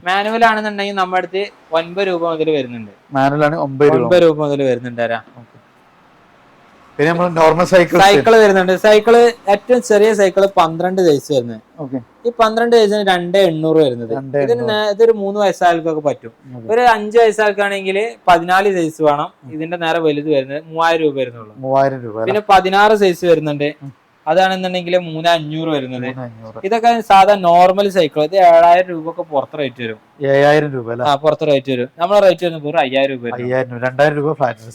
മാനുവൽ ആണെന്നുണ്ടെങ്കിൽ നമ്മുടെ അടുത്ത് 9 രൂപ മുതൽ വരുന്നുണ്ട്. 9 രൂപ മുതൽ വരുന്നുണ്ട്. പിന്നെ നോർമൽ സൈക്കിൾ വരുന്നുണ്ട്. സൈക്കിള് ഏറ്റവും ചെറിയ സൈക്കിള് 12 സൈസ് വരുന്നത്. ഈ 12 സൈസിന് 2,800 വരുന്നത്. ഇതൊരു 3 വയസ്സായവർക്കൊക്കെ പറ്റും. ഒരു 5 വയസ്സാൾക്കാണെങ്കിൽ 14 സൈസ് വേണം. ഇതിന്റെ നേരെ വലുത് വരുന്നത് 3,000 രൂപ വരുന്നുള്ളൂ. 3,000 രൂപ. പിന്നെ 16 സൈസ് വരുന്നുണ്ട്. അതാണെന്നുണ്ടെങ്കിൽ 3,500 വരുന്നത്. ഇതൊക്കെ സാധാ നോർമൽ സൈക്കിൾ. ഇത് 7,000 രൂപ ഒക്കെ പുറത്ത് റേറ്റ് വരും. 7,000 രൂപ പുറത്ത് റേറ്റ് വരും. നമ്മളെ റേറ്റ് വരുന്നത് 5,000 രൂപ. 2,000 രൂപ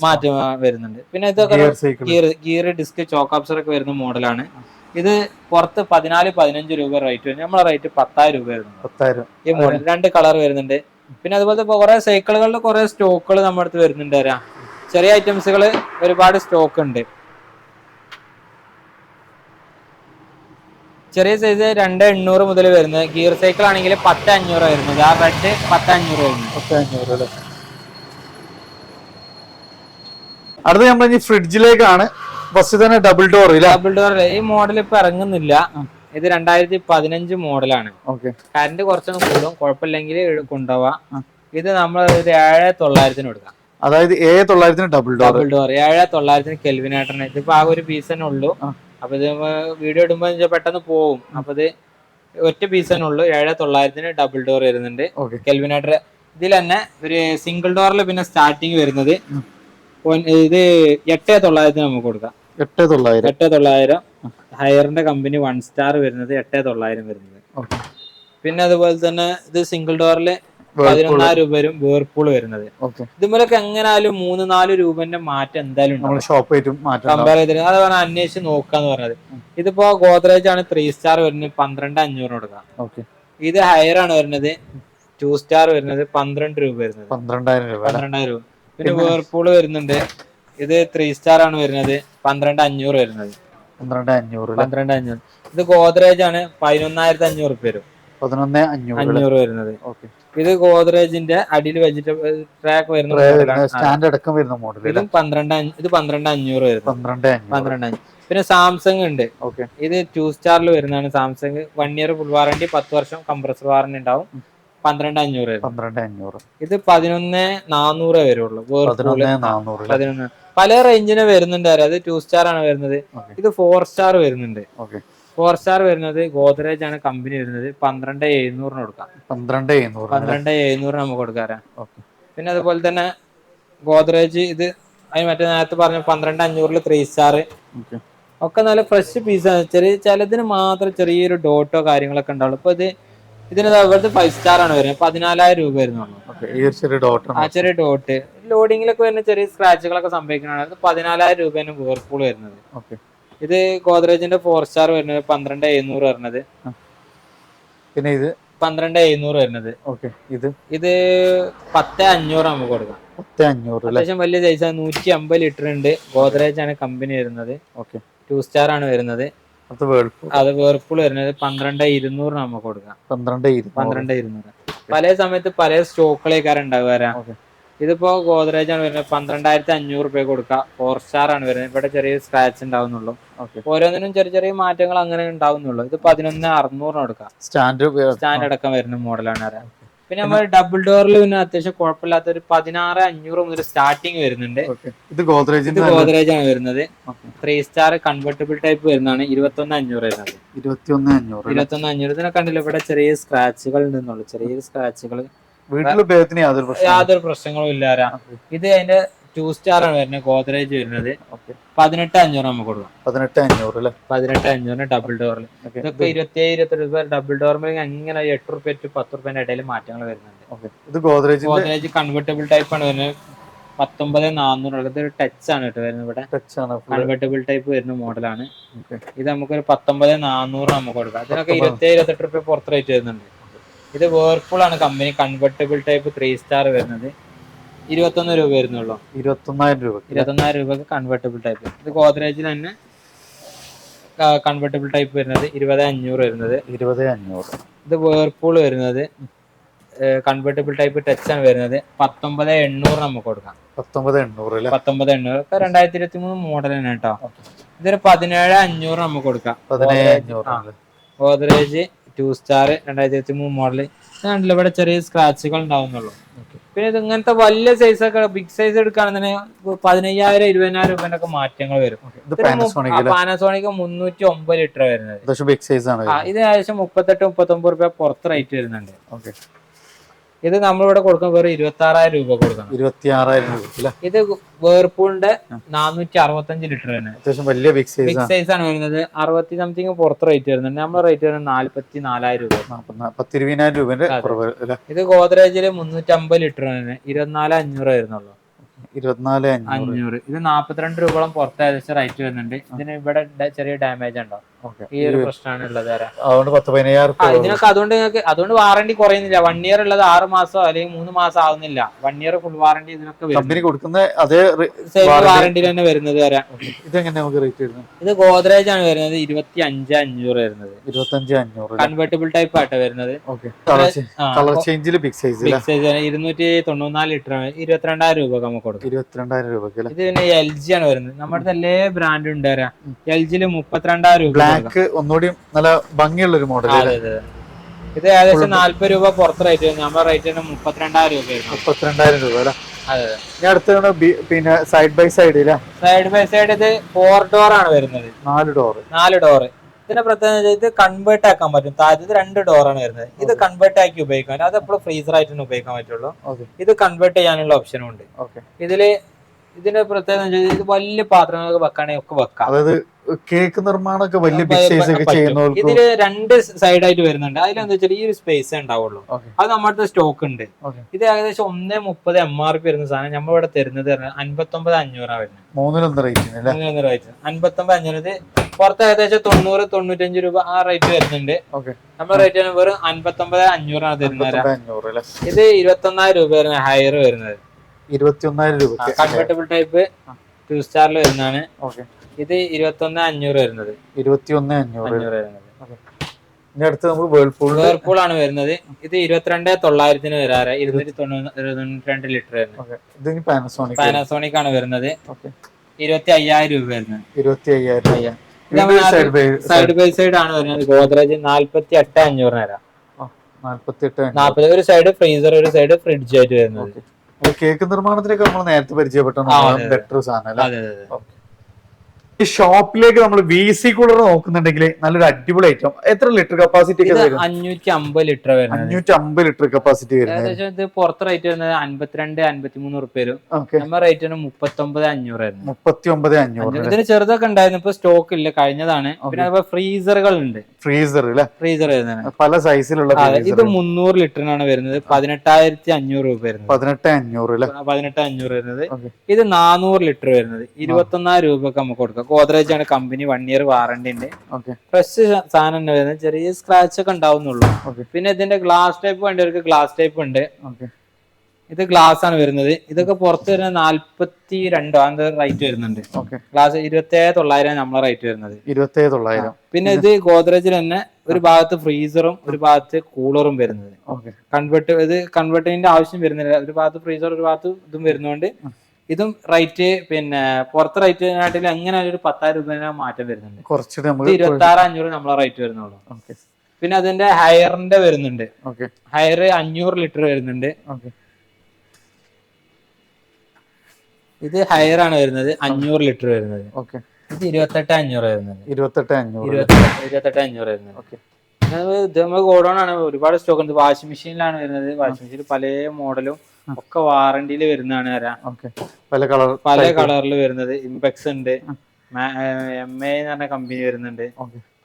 മാറ്റം വരുന്നുണ്ട്. പിന്നെ ഇതൊക്കെ ഗിയർ ഡിസ്ക് ചോക്ക് അപ്സർ ഒക്കെ വരുന്ന മോഡലാണ്. ഇത് പുറത്ത് 14-15 രൂപ റേറ്റ് വരും. നമ്മളെ റേറ്റ് 10,000 രൂപ വരുന്നുണ്ട്. ഈ മോഡൽ 2 കളർ വരുന്നുണ്ട്. പിന്നെ അതുപോലത്തെ കുറെ സൈക്കിളുകളുടെ കുറെ സ്റ്റോക്കുകൾ നമ്മുടെ അടുത്ത് വരുന്നുണ്ട്. ചെറിയ ഐറ്റംസുകൾ ഒരുപാട് സ്റ്റോക്ക് ഉണ്ട്. ചെറിയ സൈസ് 2,800 മുതൽ വരുന്നത്. ഗിയർ സൈക്കിൾ ആണെങ്കിൽ 10,500 വരുന്നത്. ആ റെഡ് 10,500 വരുന്നത്. അടുത്ത നമ്മൾ ഫ്രിഡ്ജിലേക്കാണ്. ഫസ്റ്റ് തന്നെ ഡബിൾ ഡോർ. ഈ മോഡൽ ഇപ്പൊ ഇറങ്ങുന്നില്ല. ഇത് 2015 മോഡലാണ്. കറന്റ് കുറച്ചൊന്നും കൂടും, കുഴപ്പമില്ലെങ്കിൽ കൊണ്ടുപോവാം. ഇത് നമ്മൾ 7,900 കൊടുക്കാം. അതായത് 7,900 ഡബിൾ ഡോർ. 7,900 കെൽവിനേറ്ററിന്. ഇതിപ്പോ ആ ഒരു പീസ് തന്നെ ഉള്ളൂ. അപ്പൊ ഇത് വീഡിയോ ഇടുമ്പോ പെട്ടെന്ന് പോവും. അപ്പൊ ഇത് ഒറ്റ പീസ് തന്നെ ഉള്ളൂ. 7,900 ഡബിൾ ഡോർ വരുന്നുണ്ട്. കെൽവിനേറ്റർ ഇതിൽ തന്നെ ഒരു സിംഗിൾ ഡോറിൽ പിന്നെ സ്റ്റാർട്ടിങ് വരുന്നത് ഇത് 8,900 നമുക്ക് കൊടുക്കാം. 8,900. ഹയറിന്റെ കമ്പനി 1 സ്റ്റാർ വരുന്നത് 8,900 വരുന്നത്. പിന്നെ അതുപോലെ തന്നെ ഇത് സിംഗിൾ ഡോറിൽ 11,000 രൂപ വരും. വേർപൂൾ വരുന്നത്. ഇതുമൂലൊക്കെ എങ്ങനെയാലും 3-4 രൂപന്റെ മാറ്റം എന്തായാലും കമ്പയർ ചെയ്തിട്ട് അത് പറഞ്ഞാൽ അന്വേഷിച്ച് നോക്കാന്ന് പറഞ്ഞത്. ഇതിപ്പോ ഗോദ്രേജ് ആണ് 3 സ്റ്റാർ വരുന്നത് 12,500 കൊടുക്കാം. ഇത് ഹയർ ആണ് വരുന്നത് 2 സ്റ്റാർ വരുന്നത് 12 രൂപ വരുന്നത്. 12,000 രൂപ. പിന്നെ വേർപൂൾ വരുന്നുണ്ട്. ഇത് 3 സ്റ്റാർ ആണ് വരുന്നത് 12,500 വരുന്നത്. 12,500. ഇത് ഗോദ്രേജ് ആണ് 11,500 രൂപ വരും. 11,500 വരുന്നത്. ഇത് ഗോദ്രേജിന്റെ അടിയിൽ വെജിറ്റബിൾ ട്രാക്ക് വരുന്ന മോഡൽ. ഇത് 12,500 വരുന്നത്. 12,500. പിന്നെ സാംസങ് ഉണ്ട്. ഇത് 2 സ്റ്റാറിൽ വരുന്നതാണ്. സാംസങ് 1 ഇയർ ഫുൾ വാറണ്ടി, 10 വർഷം കംപ്രസർ വാറണ്ടി ഉണ്ടാവും. 12,500. ഇത് 11,400 വരുള്ളൂ. 11. പല റേഞ്ചിന് വരുന്നുണ്ട്. അത് 2 സ്റ്റാർ ആണ് വരുന്നത്. ഇത് 4 സ്റ്റാർ വരുന്നുണ്ട്. 4 സ്റ്റാർ വരുന്നത് ഗോദ്രേജ് ആണ് കമ്പനി വരുന്നത്. 12,700 കൊടുക്കാം. 12,700 നമുക്ക് കൊടുക്കാറാ. പിന്നെ അതുപോലെ തന്നെ ഗോദ്രേജ് ഇത് അതിന് മറ്റേ നേരത്തെ പറഞ്ഞ 12,500 3 സ്റ്റാർ ഒക്കെ നല്ല ഫ്രഷ് പീസാണ്. ചിലതിന് മാത്രം ചെറിയൊരു ഡോട്ടോ കാര്യങ്ങളൊക്കെ ഉണ്ടാവുള്ളൂ. ഇപ്പൊ ഇതിന് ഇവിടുത്തെ 5 സ്റ്റാർ ആണ് വരുന്നത്. 14,000 രൂപ വരുന്നുള്ളൂ. ചെറിയ ഡോട്ട് ലോഡിങ്ങിലൊക്കെ വരുന്ന ചെറിയ സ്ക്രാച്ചുകളൊക്കെ സംഭവിക്കുന്നതാണ്. 14,000 രൂപയാണ് വേർപൂൾ വരുന്നത്. ഇത് ഗോദ്രേജിന്റെ 4 സ്റ്റാർ വരുന്നത് 12,700 വരുന്നത്. പിന്നെ ഇത് 12,700 വരുന്നത്. ഇത് 10,500 നമുക്ക് കൊടുക്കാം. 10,500. അത്യാവശ്യം വലിയ സൈസ് 150 ലിറ്റർ ഉണ്ട്. ഗോദ്രേജ് ആണ് കമ്പനി വരുന്നത്. 2 സ്റ്റാർ ആണ് വരുന്നത്. അത് വേർപൂൾ വരുന്നത് 12,200 നമുക്ക് കൊടുക്കാം. 12,200. പല സമയത്ത് പല സ്റ്റോക്കുകളേക്കാരം ഉണ്ടാവുക. ഇതിപ്പോ ഗോദ്രേജ് ആണ് വരുന്നത് 12,500 രൂപ കൊടുക്കുക. 4 സ്റ്റാർ ആണ് വരുന്നത്. ഇവിടെ ചെറിയ സ്ക്രാച്ച് ഉണ്ടാവുന്നുള്ളൂ. ഓരോന്നിനും ചെറിയ ചെറിയ മാറ്റങ്ങൾ അങ്ങനെ ഉണ്ടാവുന്നുള്ളൂ. ഇത് 11,600 കൊടുക്കാം. സ്റ്റാൻഡ് അടക്കം വരുന്ന മോഡലാണ്. പിന്നെ നമ്മൾ ഡബിൾ ഡോറിൽ പിന്നെ അത്യാവശ്യം കുഴപ്പമില്ലാത്ത ഒരു 16,500 മുതൽ സ്റ്റാർട്ടിങ് വരുന്നുണ്ട്. ഇത് ഗോദ്രേജ് ആണ് വരുന്നത്. 3 സ്റ്റാർ കൺവെർട്ടബിൾ ടൈപ്പ് വരുന്നതാണ്. 21,500 വരുന്നത്. 21,500 ഇതിനെ കണ്ടില്ല, ഇവിടെ ചെറിയ സ്ക്രാച്ചുകൾ ഉണ്ടെന്നുള്ളൂ. ചെറിയ സ്ക്രാച്ചുകൾ വീട്ടിലുപയോഗത്തിന് യാതൊരു പ്രശ്നങ്ങളും ഇല്ല. ഇത് അതിന്റെ 2 സ്റ്റാർ ആണ് വരുന്നത്. ഗോദ്രേജ് വരുന്നത് 18,500 നമുക്ക് കൊടുക്കാം. 18,500 ഡബിൾ ഡോറിൽ. ഇതൊക്കെ 27-28 രൂപ ഡബിൾ ഡോറിൽ. അങ്ങനെ 8 രൂപ ടു 10 രൂപേന്റെ ഇടയിൽ മാറ്റങ്ങൾ വരുന്നുണ്ട്. ഇത് ഗോദ്രേജ് കൺവെർട്ടബിൾ ടൈപ്പ് ആണ് വരുന്നത്. 19,400. ഇതൊരു ടച്ച് ആണ് കേട്ടോ വരുന്നത്. ഇവിടെ കൺവെർട്ടബിൾ ടൈപ്പ് വരുന്ന മോഡലാണ്. ഇത് നമുക്കൊരു 19,400 നമുക്ക് കൊടുക്കാം. അതിനൊക്കെ 27-28 രൂപ പുറത്ത് റേറ്റ് വരുന്നുണ്ട്. ഇത് വേർപൂൾ ആണ് കമ്പനി. കൺവെർട്ടബിൾ ടൈപ്പ് 3 സ്റ്റാർ വരുന്നത് 21 രൂപ വരുന്നുള്ളൂ. 21,000 രൂപക്ക് കൺവെർട്ടബിൾ ടൈപ്പ്. ഇത് ഗോദ്രേജിൽ തന്നെ കൺവെർട്ടബിൾ ടൈപ്പ് വരുന്നത് 20,500 വരുന്നത്. ഇത് വേർപൂൾ വരുന്നത് കൺവെർട്ടബിൾ ടൈപ്പ് ടച്ച് ആണ് വരുന്നത് 19,800 നമുക്ക് കൊടുക്കാം. 19,800 ഒക്കെ 2023 മോഡൽ തന്നെ കേട്ടോ. ഇതൊരു 17,500 നമുക്ക് കൊടുക്കാം. Godrej 2 star 2023 model. കണ്ടില്ല, ഇവിടെ ചെറിയ സ്ക്രാച്ചുകൾ ഉണ്ടാവുന്നുള്ളൂ. പിന്നെ ഇത് ഇങ്ങനത്തെ വലിയ സൈസ് ഒക്കെ ബിഗ് സൈസ് എടുക്കുകയാണെന്നുണ്ടെങ്കിൽ 15,000 20,000 രൂപേന്റെ ഒക്കെ മാറ്റങ്ങൾ വരും. പാനസോണിക് 309 ലിറ്റർ വരുന്നത്. ഇത് ഏകദേശം 38-39 രൂപ പുറത്ത് റേറ്റ് വരുന്നുണ്ട്. ഇത് നമ്മളിവിടെ കൊടുക്കാൻ വെറും 26,000 രൂപ കൊടുക്കണം. 26,000 രൂപ. ഇത് വേർപൂളിന്റെ 465 ലിറ്റർ തന്നെ. അത്യാവശ്യം വലിയ ബിഗ് സൈസ് ആണ് വരുന്നത്. 60 സംതിങ് പുറത്ത് റേറ്റ് വരുന്നുണ്ട്. നമ്മുടെ റേറ്റ് വരുന്നത് 44,000 രൂപ. 10,20,000 രൂപ. ഇത് ഗോദ്രേജില് 350 ലിറ്റർ തന്നെ. 24,500 വരുന്നുള്ളൂ. 24,500. ഇത് 42 രൂപയോളം പുറത്ത് ഏകദേശം റേറ്റ് വരുന്നുണ്ട്. ഇതിന് ഇവിടെ ചെറിയ ഡാമേജ് ഉണ്ടാവും. ഈ ഒരു പ്രശ്നമാണ് ഉള്ളത്. ഇതിനൊക്കെ അതുകൊണ്ട് വാറണ്ടി കുറയുന്നില്ല. 1 ഇയർ ഉള്ളത് 6 മാസം അല്ലെങ്കിൽ 3 മാസം ആവുന്നില്ല. 1 ഇയർ ഫുൾ വാറണ്ടി ഇതിനൊക്കെ വാറണ്ടി തന്നെ വരുന്നത്. ഇത് ഗോദ്രേജ് ആണ് വരുന്നത്. 25,500 വരുന്നത്. 25,500 കൺവെർട്ടബിൾ ടൈപ്പ് ആയിട്ട് വരുന്നത്. ബിഗ് സൈസ് 294 ലിറ്റർ 22,000 രൂപ നമുക്ക് കൊടുക്കും. 22,000 രൂപ. ഇത് പിന്നെ LG ആണ് വരുന്നത്. നമ്മുടെ എല്ലാ ബ്രാൻഡ് ഉണ്ട്. LGയില് 32,000 രൂപ. ഒന്നുകൂടി നല്ല ഭംഗിയുള്ള ഒരു മോഡൽ. ഇത് ഏകദേശം 40 രൂപ പുറത്ത് റേറ്റ് വരുന്നത്. നമ്മുടെ റേറ്റ് 32,000 രൂപ. 32,000 രൂപ. അതെ. അടുത്ത പിന്നെ സൈഡ് ബൈ സൈഡ് ഇത് 4 ഡോർ ആണ് വരുന്നത്. 4 ഡോർ. ഇതിന്റെ പ്രത്യേകത ഇത് കൺവേർട്ട് ആക്കാൻ പറ്റും. താഴത്ത് 2 ഡോറാണ് വരുന്നത്. ഇത് കൺവേർട്ട് ആക്കി ഉപയോഗിക്കാൻ, അത് എപ്പോഴും ഫ്രീസർ ആയിട്ട് ഉപയോഗിക്കാൻ പറ്റുള്ളൂ. ഇത് കൺവേർട്ട് ചെയ്യാനുള്ള ഓപ്ഷനും ഉണ്ട്. ഇതിന്റെ പ്രത്യേകത ഇത് വലിയ പാത്രങ്ങളൊക്കെ വെക്കാണെങ്കിൽ ഒക്കെ വെക്കാം. അതായത് കേക്ക് നിർമ്മാണമൊക്കെ വലിയ ബിഗ് സൈസ് ഒക്കെ ചെയ്യുന്നവർക്ക് ഇതില് 2 സൈഡായിട്ട് വരുന്നുണ്ട്. അതിലെന്താ വെച്ചാൽ ഈ ഒരു സ്പേസ് ഉണ്ടാവുള്ളൂ. അത് നമ്മുടെ സ്റ്റോക്ക് ഉണ്ട്. ഇത് ഏകദേശം 1.30 MRP വരുന്ന സാധനം നമ്മളിവിടെ തരുന്നത് 59,500 വരുന്നത്. 3 റേറ്റ് 59,500. പുറത്ത് ഏകദേശം 90-95 രൂപ ആ റേറ്റ് വരുന്നുണ്ട്. നമ്മുടെ റേറ്റ് വെറും 59,500 തരുന്നത്. ഇത് 21,000 രൂപ വരുന്ന ഹയർ വരുന്നത്. 21,000 രൂപ. കൺവെർട്ടബിൾ ടൈപ്പ് 2 സ്റ്റാറിൽ വരുന്നതാണ്. ഇത് 21,500 വരുന്നത്. 21,500 വരുന്നത്. വേർപൂൾ ആണ് വരുന്നത്. ഇത് 22,900 വരാറ്. 292 ലിറ്റർ വരുന്നത്. പാനസോണിക് ആണ് വരുന്നത്. 25,000 രൂപ വരുന്നത്. 25,000. സൈഡ് ബൈ സൈഡ് ആണ് വരുന്നത്. ഗോദ്രേജ് 48,500 വരാം. 40 ഒരു സൈഡ് ഫ്രീസർ, ഒരു സൈഡ് ഫ്രിഡ്ജ് ആയിട്ട് വരുന്നത്. കേക്ക് നിർമ്മാണത്തിലേക്ക് നമ്മൾ നേരത്തെ പരിചയപ്പെട്ട ബെറ്റർ സാധനം. ഈ ഷോപ്പിലേക്ക് നമ്മൾ VC കൂളർ നോക്കുന്നുണ്ടെങ്കിൽ നല്ലൊരു അടിപൊളി ഐറ്റം. എത്ര ലിറ്റർ കപ്പാസിറ്റി? 550 ലിറ്റർ വരുന്നത്. 550 ലിറ്റർ കപ്പാസിറ്റി വരുന്നത്. ഇത് പുറത്ത് റേറ്റ് വരുന്നത് 52-53 റുപ്യ വരും. നമ്മുടെ റേറ്റ് 39,500 ആയിരുന്നു. 39,500. ഇതിന് ചെറുതൊക്കെ ഉണ്ടായിരുന്നു, ഇപ്പൊ സ്റ്റോക്ക് ഇല്ല, കഴിഞ്ഞതാണ്. പിന്നെ അതുപോലെ ഫ്രീസറുകൾ ഉണ്ട്. ഫ്രീസർ വരുന്നത് പല സൈസിലുള്ള. ഇത് 300 ലിറ്ററിനാണ് വരുന്നത്. 18,500 രൂപ വരുന്നത്. 18,500 വരുന്നത്. ഇത് 400 ലിറ്റർ വരുന്നത്. 21,000 രൂപക്ക് നമുക്ക് കൊടുക്കാം. ഗോദ്രേജ് ആണ് കമ്പനി. 1 ഇയർ വാറണ്ടി ഉണ്ട്. ഫ്രഷ് സാധനം വരുന്നത്. ചെറിയ സ്ക്രാച്ച് ഒക്കെ ഉണ്ടാവുന്നുള്ളൂ. പിന്നെ ഇതിന്റെ ഗ്ലാസ് ടൈപ്പ് വേണ്ടവർക്ക് ഗ്ലാസ് ടൈപ്പ് ഉണ്ട്. ഇത് ഗ്ലാസ് ആണ് വരുന്നത്. ഇതൊക്കെ പുറത്ത് വരുന്നത് 42 അത് റേറ്റ് വരുന്നുണ്ട്. ഗ്ലാസ് 27,900 നമ്മളെ റേറ്റ് വരുന്നത്. 27,900. പിന്നെ ഇത് ഗോദ്രേജിൽ തന്നെ ഒരു ഭാഗത്ത് ഫ്രീസറും ഒരു ഭാഗത്ത് കൂളറും വരുന്നത്. കൺവെർട്ടിന്റെ ആവശ്യം വരുന്നില്ല. ഒരു ഭാഗത്ത് ഫ്രീസർ ഒരു ഭാഗത്ത് ഇതും വരുന്നതുകൊണ്ട് ഇതും റേറ്റ് പിന്നെ പുറത്തെ റേറ്റിനാട്ടിൽ എങ്ങനെ ഒരു 10,000 രൂപ മാറ്റം വരുന്നുണ്ട്. 26,500 നമ്മളെ റേറ്റ് വരുന്നുള്ളൂ. പിന്നെ അതിന്റെ ഹയറിന്റെ വരുന്നുണ്ട്. ഹയർ 500 ലിറ്റർ വരുന്നുണ്ട്. ഇത് ഹയർ ആണ് വരുന്നത്, 500 ലിറ്റർ വരുന്നത്. ഇത് 28,500 വരുന്നത്. 28,500 വരുന്നത്. ഇത് നമ്മൾ ഗോഡൌൺ ആണ്, ഒരുപാട് സ്റ്റോക്ക് ഉണ്ട്. വാഷിംഗ് മെഷീനിലാണ് വരുന്നത്. വാഷിംഗ് മെഷീൻ പല മോഡലും ഒക്കെ വാറണ്ടിയിൽ വരുന്നതാണ്. പല കളറിൽ വരുന്നത്. ഇംപെക്സ് ഉണ്ട്, MA എന്ന് പറഞ്ഞ കമ്പനി വരുന്നുണ്ട്.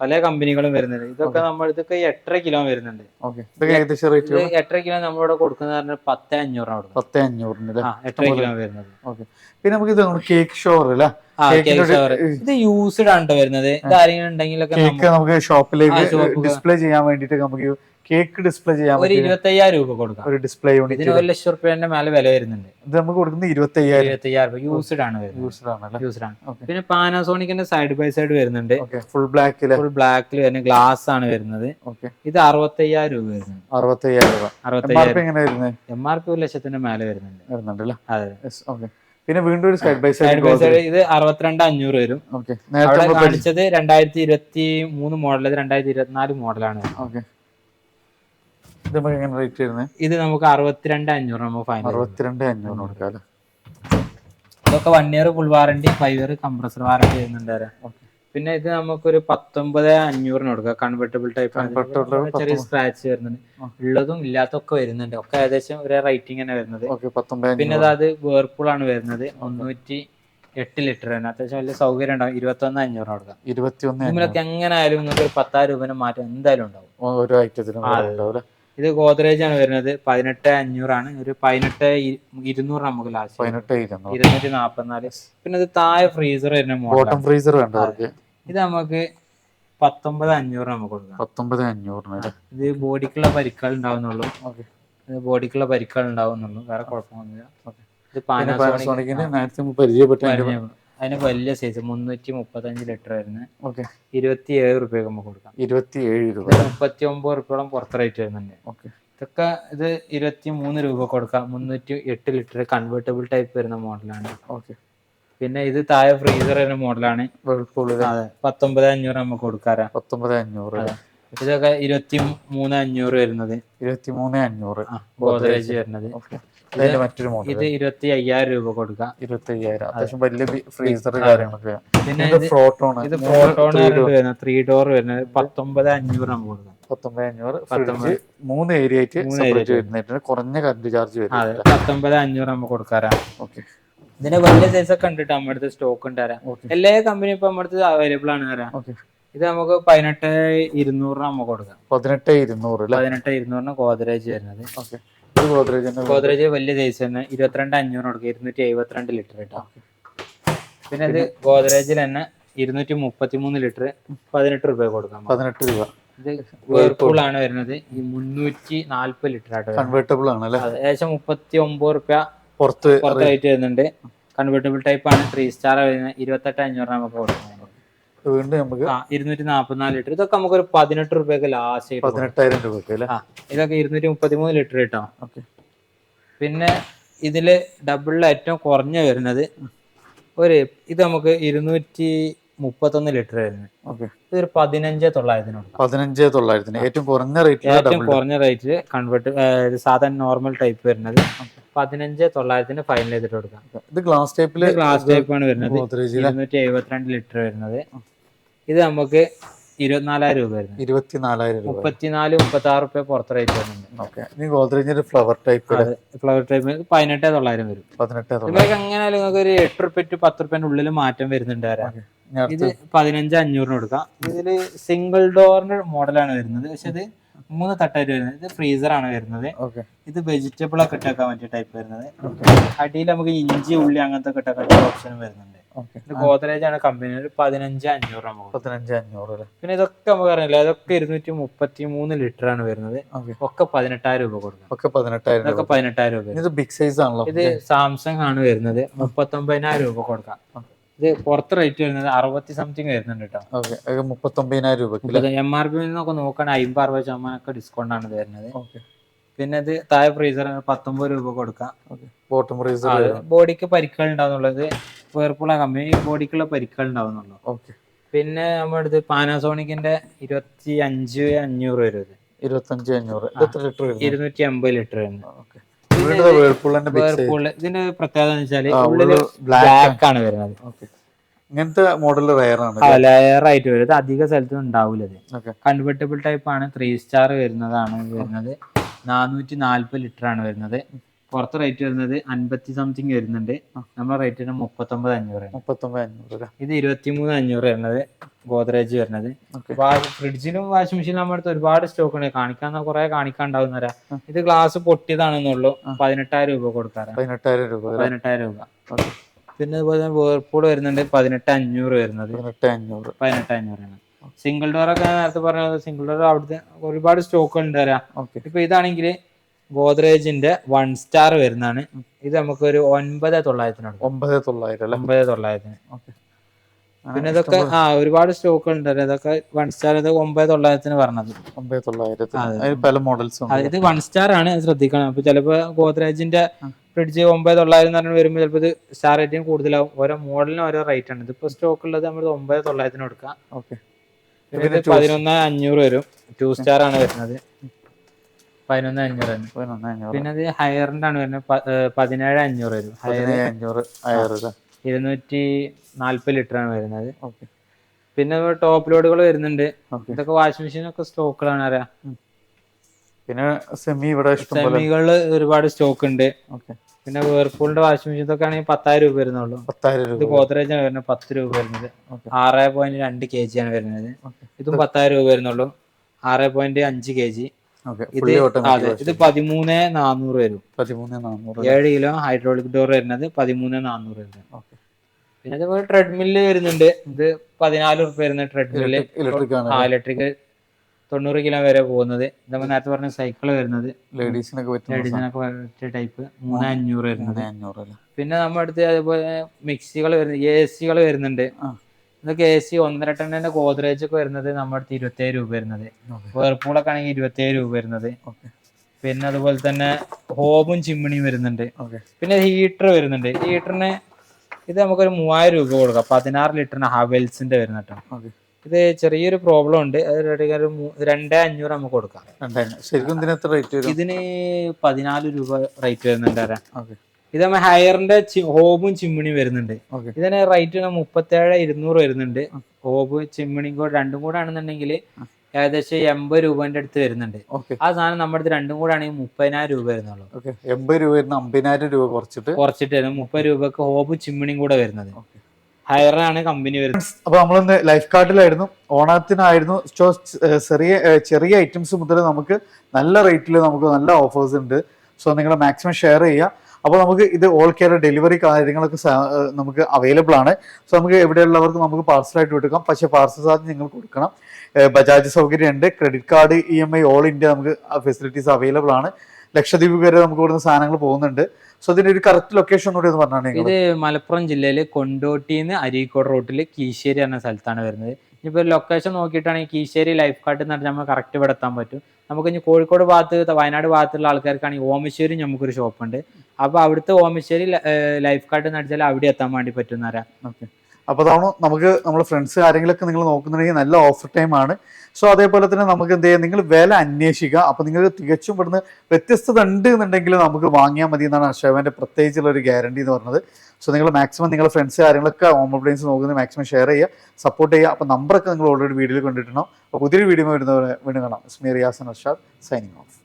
പല കമ്പനികളും വരുന്നുണ്ട്. ഇതൊക്കെ ഇതൊക്കെ 8.5 കിലോ വരുന്നുണ്ട്. 8.5 കിലോ നമ്മളിവിടെ കൊടുക്കുന്ന 10,500. 8.5 കിലോ വരുന്നത്. പിന്നെ നമുക്ക് ഇത് കേക്ക് ഷോർ അല്ലേ? ഇത് യൂസ്ഡ് ആണ് വരുന്നത്. ഇത് ആരെങ്കിലും ഉണ്ടെങ്കിലൊക്കെ നമുക്ക് ഷോപ്പിലേക്ക് ഡിസ്പ്ലേ ചെയ്യാൻ വേണ്ടിട്ട് നമുക്ക് കേക്ക് ഡിസ്പ്ലേ ചെയ്യാൻ ഒരു 25,000 രൂപ കൊടുക്കാം. ഒരു ഡിസ്പ്ലേ യൂണിറ്റ് 1 ലക്ഷം റുപ്യന്റെ മേലെ വില വരുന്നുണ്ട്. ഇത് നമുക്ക് കൊടുക്കുന്നത് 25,000 യൂസ്ഡ് ആണ്. പിന്നെ പാനാസോണിക്കിന്റെ സൈഡ് ബൈ സൈഡ് വരുന്നുണ്ട്. ഫുൾ ബ്ലാക്കിൽ വരുന്ന ഗ്ലാസ് ആണ് വരുന്നത്. ഇത് 65,000 രൂപ വരുന്നത്. 65,000 MRP 1 ലക്ഷത്തിന്റെ മേലെ വരുന്നുണ്ട്. അതെ. പിന്നെ വീണ്ടും ഒരു സൈഡ് ബൈ സൈഡ് ഇത് 62,500 വരും. അവിടെ കാണിച്ചത് 2023 മോഡൽ, 2024 മോഡലാണ്. ഇത് നമുക്ക് 62,500 നമുക്ക് ഫൈനൽ. 62,500 കൊടുക്കാം. ഇതൊക്കെ 1 year full warranty, 5 year compressor warranty വരുന്നുണ്ട്. പിന്നെ ഇത് നമുക്കൊരു 19,500 കൊടുക്കാം. കൺവെർട്ടബിൾ ടൈപ്പ്, ചെറിയ സ്ക്രാച്ച് വരുന്നുണ്ട്. ഉള്ളതും ഇല്ലാത്തൊക്കെ വരുന്നുണ്ട്. ഒക്കെ ഏകദേശം ഒരേ റേറ്റിംഗ് തന്നെ വരുന്നത്. പിന്നെ അത് വേർപൂൾ ആണ് വരുന്നത്. 308 ലിറ്റർ തന്നെ. അത്യാവശ്യം വലിയ സൗകര്യം ഉണ്ടാവും. 21,500 കൊടുക്കാം. 21,500 എങ്ങനെ ആയാലും നിങ്ങൾക്ക് ഒരു 10,000 രൂപ മാറ്റം എന്തായാലും ഉണ്ടാവും. ഇത് ഗോദ്രേജ് ആണ് വരുന്നത്. 18,500 ആണ്. ഒരു 18,200 നമുക്ക് ലാസ്റ്റ്. 244. പിന്നെ ഇത് താഴെ ഫ്രീസർ വരുന്ന മോഡൽ. ഇത് നമുക്ക് 19,500 നമുക്ക് കൊടുക്കാം. 19,500. ഇത് ബോഡിക്കുള്ള പരിക്കുകൾ ഉണ്ടാവുന്നുള്ളൂ. വേറെ കുഴപ്പമൊന്നുമില്ല. ഇത് പാനാസോണിക്കിന്റെ പരിചയപ്പെട്ട അതിന് വലിയ സൈസ് 335 ലിറ്റർ വരുന്നത്. 27 രൂപയ്ക്ക് നമുക്ക് കൊടുക്കാം. 27 രൂപ. 39 രൂപയോളം പുറത്ത് റേറ്റ് വരുന്നുണ്ട്. ഇതൊക്കെ ഇത് 23 രൂപ കൊടുക്കാം. 308 ലിറ്റർ കൺവേർട്ടബിൾ ടൈപ്പ് വരുന്ന മോഡലാണ്. പിന്നെ ഇത് താഴെ ഫ്രീസർ വരുന്ന മോഡലാണ്. 19,500 നമുക്ക് കൊടുക്കാറാ. 19,500. ഇതൊക്കെ 23,500 വരുന്നത്. 23,500 ഗോദ്രേജ് വരുന്നത്. ഇത് 25,000 രൂപ കൊടുക്കാം. 25,000. അത്യാവശ്യം വലിയ ഫ്രീസർ കാര്യങ്ങളൊക്കെ. പിന്നെ ഇത് പ്രോട്ടോൺ 3 ഡോർ വരുന്നത്. 19,500 നമുക്ക് കൊടുക്കാം. 19,500. 3 ഏരിയ ആയിട്ട് കുറഞ്ഞ കറണ്ട് ചാർജ് വരും. 19,500 നമുക്ക് കൊടുക്കാറാ. ഇതിന്റെ വലിയ സൈസ് ഒക്കെ ഉണ്ട്. നമ്മുടെ അടുത്ത് സ്റ്റോക്ക് ഉണ്ട്. എല്ലാ കമ്പനിയും ഇപ്പൊ നമ്മുടെ അടുത്ത് അവൈലബിൾ ആണ്. ഇത് നമുക്ക് 18,200 നമുക്ക് കൊടുക്കാം. 18,200 ഗോദ്രേജ് വരുന്നത്. ഗോദ്രേജ് വലിയ സൈസ് തന്നെ. 22,500 കൊടുക്കുക. 272 ലിറ്റർ കേട്ടോ. പിന്നെ ഇത് ഗോദ്രേജിൽ തന്നെ 233 ലിറ്റർ 18 രൂപ കൊടുക്കാം. 18 രൂപ. ഇത് വേർപൂൾ ആണ് വരുന്നത്. 340 ലിറ്റർ ആയിട്ട് കൺവേർട്ടബിൾ ആണ്. ഏകദേശം 39 രൂപ പുറത്ത് റേറ്റ് വരുന്നുണ്ട്. കൺവേർട്ടബിൾ ടൈപ്പ് ആണ്. 3 സ്റ്റാർ വരുന്നത്. 28,500 നമുക്ക് കൊടുക്കുന്നത്. വീണ്ടും നമുക്ക് 244 ലിറ്റർ. ഇതൊക്കെ നമുക്ക് ഒരു 18 രൂപയ്ക്ക് ലാസ്റ്റ്. 18,000 രൂപ. ഇതൊക്കെ 233 ലിറ്റർ കേട്ടോ. പിന്നെ ഇതില് ഡബിളിൽ ഏറ്റവും കുറഞ്ഞ വരുന്നത് ഇത് നമുക്ക് 231 ലിറ്റർ വരുന്നത്. ഇതൊരു 15,900. 15,900 ഏറ്റവും കുറഞ്ഞ റേറ്റ് കൺവേർട്ട് സാധാരണ നോർമൽ ടൈപ്പ് വരുന്നത്. 15,900 ഫൈനൽ ചെയ്തിട്ട് കൊടുക്കാം. ഇത് ഗ്ലാസ് ടൈപ്പ് ആണ് വരുന്നത്. 272 ലിറ്റർ വരുന്നത്. ഇത് നമുക്ക് 24,000 രൂപ വരുന്നത്. 24,000. 34-36 രൂപ പുറത്ത് റേറ്റ് വരുന്നുണ്ട്. ഫ്ലവർ ടൈപ്പ് 18,900 വരും. 18,900 എങ്ങനെയാലും നിങ്ങൾക്ക് ഒരു 8 രൂപ ടു 10 രൂപേന്റെ ഉള്ളിൽ മാറ്റം വരുന്നുണ്ട്. ഇത് 15,500 കൊടുക്കാം. ഇതില് സിംഗിൾ ഡോറിന്റെ മോഡലാണ് വരുന്നത്. പക്ഷെ ഇത് 3 തട്ടായിട്ട് വരുന്നത്. ഇത് ഫ്രീസർ ആണ് വരുന്നത്. ഇത് വെജിറ്റബിൾ ഒക്കെ ഇട്ടാക്കാൻ പറ്റിയ ടൈപ്പ് വരുന്നത്. അടിയിൽ നമുക്ക് ഇഞ്ചി ഉള്ളി അങ്ങനത്തെ ഒക്കെ ഇട്ടാക്കാൻ ഓപ്ഷൻ വരുന്നുണ്ട്. ഇത് ഗോദ്രേജ് ആണ് കമ്പനി. 15,500 നമുക്ക്. 15,500. പിന്നെ ഇതൊക്കെ നമുക്ക് അറിയില്ല. ഇതൊക്കെ 233 ലിറ്റർ ആണ് വരുന്നത്. ഒക്കെ 18,000 രൂപ കൊടുക്കാം. ഒക്കെ 18,000 രൂപ. ഇത് ബിഗ് സൈസ് ആണല്ലോ. ഇത് സാംസങ് ആണ് വരുന്നത്. 39,000 രൂപ കൊടുക്കാം. ഇത് പുറത്ത് റേറ്റ് വരുന്നത് 60 സംതിങ് വരുന്നുണ്ട് കേട്ടോ. 39,000 രൂപ. MRP നിന്നൊക്കെ നോക്കുകയാണെങ്കിൽ 50-60% ഡിസ്കൗണ്ട് ആണ് വരുന്നത്. പിന്നെ ഇത് താഴെ ഫ്രീസർ 19 രൂപ കൊടുക്കാം. ബോഡിക്ക് പരിക്കുകൾ ഉണ്ടാവുന്നുള്ളത് വേർപൂള കമ്പനി ബോഡിക്കുള്ള പരിക്കുകൾ ഉണ്ടാവുന്നുള്ളൂ. പിന്നെ നമ്മുടെ അടുത്ത് പാനാസോണിക്കിന്റെ 25,500 വരും. 250 ലിറ്റർ വേർപൂള്. ഇതിന്റെ പ്രത്യേകത എന്ന് വെച്ചാല് ഉള്ളില് ബ്ലാക്ക് ആണ് വരുന്നത്. ഇങ്ങനത്തെ മോഡൽ ലെയർ ആയിട്ട് വരും. ഇത് അധിക സ്ഥലത്തൊന്നും ഉണ്ടാവില്ല. ഇത് കൺവെർട്ടബിൾ ടൈപ്പ് ആണ്. 3 സ്റ്റാർ വരുന്നതാണ് വരുന്നത്. 440 ലിറ്റർ ആണ് വരുന്നത്. പുറത്ത് റേറ്റ് വരുന്നത് 50 സംതിങ് വരുന്നുണ്ട്. നമ്മുടെ റേറ്റ് 39,500. ഇത് 23,500 വരുന്നത് ഗോദ്രേജ് വരുന്നത്. ഫ്രിഡ്ജിലും വാഷിംഗ് മെഷീനും നമ്മുടെ അടുത്ത് ഒരുപാട് സ്റ്റോക്ക് ഉണ്ട്. കാണിക്കാൻ കുറെ കാണിക്കാണ്ടാവുന്നവരാ. ഇത് ഗ്ലാസ് പൊട്ടിയതാണെന്നുള്ളൂ. 18,000 രൂപ കൊടുക്കാറ്. 18,000 രൂപ. പിന്നെ അതുപോലെ വേർപൂൾ വരുന്നുണ്ട് 18,500 വരുന്നത്. 18,500 ആണ്. സിംഗിൾ ഡോർ ഒക്കെ നേരത്തെ പറഞ്ഞത് സിംഗിൾ ഡോർ അവിടുത്തെ ഒരുപാട് സ്റ്റോക്ക് ഉണ്ട് തരാം. ഇപ്പൊ ഇതാണെങ്കിൽ ഗോദ്രേജിന്റെ 1 സ്റ്റാർ വരുന്നതാണ്. ഇത് നമുക്ക് ഒരു 9,900. 9,900. പിന്നെ ഇതൊക്കെ ഒരുപാട് സ്റ്റോക്ക് ഉണ്ട്. ഇതൊക്കെ 1 സ്റ്റാർ. ഇത് 9,900 പറഞ്ഞത്. 9,900 ഇത് 1 സ്റ്റാർ ആണ്, ശ്രദ്ധിക്കണം. അപ്പൊ ചിലപ്പോ ഗോദ്രേജിന്റെ ഫ്രിഡ്ജ് 9,900 എന്ന് വരുമ്പോൾ ചിലപ്പോൾ ഇത് സ്റ്റാർ റേറ്റിംഗ് കൂടുതലാവും. ഓരോ മോഡലിനും ഓരോ റേറ്റ് ആണ്. ഇതിപ്പോ സ്റ്റോക്ക് ഉള്ളത് നമ്മൾ 9,900 കൊടുക്കാം. 11,500 വരും. 2 സ്റ്റാർ ആണ് വരുന്നത്. 11,500. പിന്നെ അത് ഹയറിന്റെ ആണ് വരുന്നത്. 17,500 വരും. 240 ലിറ്റർ ആണ് വരുന്നത്. പിന്നെ ടോപ്പ് ലോഡുകൾ വരുന്നുണ്ട്. ഇതൊക്കെ വാഷിംഗ് മെഷീനൊക്കെ സ്റ്റോക്കുകളാണ് അറിയാം. പിന്നെ സെമികള് ഒരുപാട് സ്റ്റോക്ക് ഉണ്ട്. പിന്നെ വേർപൂളിന്റെ വാഷിംഗ് മെഷീൻ ഒക്കെ ആണെങ്കിൽ 10,000 രൂപ വരുന്നുള്ളൂ. ഇത് ഗോദ്രേജ് ആണ് വരുന്നത്. 10 രൂപ വരുന്നത്. 6.2 kg ആണ് വരുന്നത്. ഇതും 10,000 രൂപ വരുന്നുള്ളൂ. 6.5 kg. ഇത് 13,400 വരും. 7 കിലോ ഹൈഡ്രോളിക് ഡോർ വരുന്നത് 13,400 വരുന്നത്. പിന്നെ അതുപോലെ ട്രെഡ്മില്ല് വരുന്നുണ്ട്. ഇത് 14 രൂപ വരുന്ന ട്രെഡ്മില്ല്. ഇലക്ട്രിക് 90 കിലോ വരെ പോകുന്നത്. നമ്മൾ നേരത്തെ പറഞ്ഞ സൈക്കിള് വരുന്നത് ലേഡീസിനൊക്കെ പറ്റിയ ടൈപ്പ് 3,500 വരുന്നത്. പിന്നെ നമ്മുടെ അടുത്ത് അതുപോലെ മിക്സികൾ വരുന്നത്, AC കൾ വരുന്നുണ്ട്. ഇതൊക്കെ AC 1.5 ടണ്ണിന്റെ ഗോദ്രേജ് ഒക്കെ വരുന്നത് നമ്മുടെ അടുത്ത് 27 രൂപ വരുന്നത്. വേർപൂളൊക്കെ ആണെങ്കിൽ 27 രൂപ വരുന്നത്. പിന്നെ അതുപോലെ തന്നെ ഹോബും ചിമ്മിണിയും വരുന്നുണ്ട്. പിന്നെ ഹീറ്റർ വരുന്നുണ്ട്. ഹീറ്ററിന് ഇത് നമുക്കൊരു 3,000 രൂപ കൊടുക്കാം. 16 ലിറ്ററിന് ഹാവെൽസിന്റെ വരുന്നുണ്ട്. ഇത് ചെറിയൊരു പ്രോബ്ലം ഉണ്ട്. 2,500 നമുക്ക് കൊടുക്കാം. ഇതിന് 14 രൂപ റേറ്റ് വരുന്നുണ്ട്. ഇത് നമ്മൾ ഹയറിന്റെ ഹോബും ചിമ്മിണിയും വരുന്നുണ്ട്. ഇതിന് റേറ്റ് 37,200 വരുന്നുണ്ട്. ഹോബ് ചിമ്മിണിയും കൂടെ രണ്ടും കൂടെ ആണെന്നുണ്ടെങ്കിൽ ഏകദേശം 80 രൂപന്റെ അടുത്ത് വരുന്നുണ്ട്. ആ സാധനം നമ്മുടെ അടുത്ത് രണ്ടും കൂടെ ആണെങ്കിൽ 30,000 രൂപ വരുന്നുള്ളൂ. 80 രൂപ 50,000 രൂപ കുറച്ചിട്ട് വരും. 30 രൂപക്ക് ഹോബ് ചിമ്മിണിയും കൂടെ വരുന്നത്. ഹയറാണ് കമ്പനി വരുന്നത്. അപ്പൊ നമ്മളിന്ന് ലൈഫ് കാർഡിലായിരുന്നു. ഓണത്തിനായിരുന്നു. ചെറിയ ഐറ്റംസ് മുതൽ നമുക്ക് നല്ല റേറ്റിൽ നമുക്ക് നല്ല ഓഫേഴ്സ് ഉണ്ട്. സോ നിങ്ങൾ മാക്സിമം ഷെയർ ചെയ്യുക. അപ്പോൾ നമുക്ക് ഇത് ഓൾ കേരള ഡെലിവറി കാര്യങ്ങളൊക്കെ നമുക്ക് അവൈലബിൾ ആണ്. സോ നമുക്ക് എവിടെയുള്ളവർക്ക് നമുക്ക് പാർസലായിട്ട് കൊടുക്കാം. പക്ഷേ പാർസൽ ചാർജ് നിങ്ങൾ കൊടുക്കണം. ബജാജ് സൗകര്യം ഉണ്ട്. Credit card, EMI all India നമുക്ക് ഫെസിലിറ്റീസ് അവൈലബിൾ ആണ്. ലക്ഷദ്വീപ് വരെ നമുക്ക് ഇവിടുന്ന് സാധനങ്ങൾ പോകുന്നുണ്ട്. സോ ഇതിന്റെ ഒരു കറക്റ്റ് ലൊക്കേഷൻ കൂടി എന്ന് പറഞ്ഞാൽ ഇത് മലപ്പുറം ജില്ലയില് കൊണ്ടോട്ടിന്ന് അരീക്കോട് റൂട്ടില് കീശ്ശേരി എന്ന സ്ഥലത്താണ് വരുന്നത്. ഇനിയിപ്പോൾ ലൊക്കേഷൻ നോക്കിയിട്ടാണെങ്കിൽ കീശ്ശേരി ലൈഫ് കാർഡ് എന്ന് പറഞ്ഞാൽ നമ്മൾ കറക്റ്റ് ഇവിടെ എത്താൻ പറ്റും. നമുക്ക് ഇനി കോഴിക്കോട് ഭാഗത്ത് വയനാട് ഭാഗത്തുള്ള ആൾക്കാർക്കാണെങ്കിൽ ഓമശ്ശേരി നമുക്കൊരു ഷോപ്പുണ്ട്. അപ്പോൾ അവിടുത്തെ ഓമശ്ശേരി ലൈഫ് കാർഡ് എന്ന് അടിച്ചാൽ അവിടെ എത്താൻ വേണ്ടി പറ്റും അറിയാം. അപ്പോൾ അതാണ് നമുക്ക് നമ്മുടെ ഫ്രണ്ട്സ് ആരെങ്കിലുമൊക്കെ നിങ്ങൾ നോക്കുന്നുണ്ടെങ്കിൽ നല്ല ഓഫർ ടൈം ആണ്. സോ അതേപോലെ തന്നെ നമുക്ക് എന്ത് ചെയ്യാം, നിങ്ങൾ വില അന്വേഷിക്കുക. അപ്പോൾ നിങ്ങൾക്ക് തികച്ചും ഇവിടുന്ന് വ്യത്യസ്തത ഉണ്ട് എന്നുണ്ടെങ്കിൽ നമുക്ക് വാങ്ങിയാൽ മതി എന്നാണ് അർഷാവിൻ്റെ പ്രത്യേകിച്ചുള്ള ഒരു ഗ്യാരണ്ടി എന്ന് പറഞ്ഞത്. സോ നിങ്ങൾ മാക്സിമം നിങ്ങളുടെ ഫ്രണ്ട്സ് കാര്യങ്ങളൊക്കെ ഹോം അപ്ലയൻസ് നോക്കുന്നത് മാക്സിമം ഷെയർ ചെയ്യുക, സപ്പോർട്ട് ചെയ്യുക. അപ്പോൾ നമ്പറൊക്കെ നിങ്ങൾ ഓൾറെഡി വീഡിയോയിൽ കണ്ടിട്ടുണ്ടാവും. അപ്പോൾ പുതിയൊരു വീഡിയോ വരുന്നവരെ വീണ്ടും കാണാം. Riyas and Arshad signing off.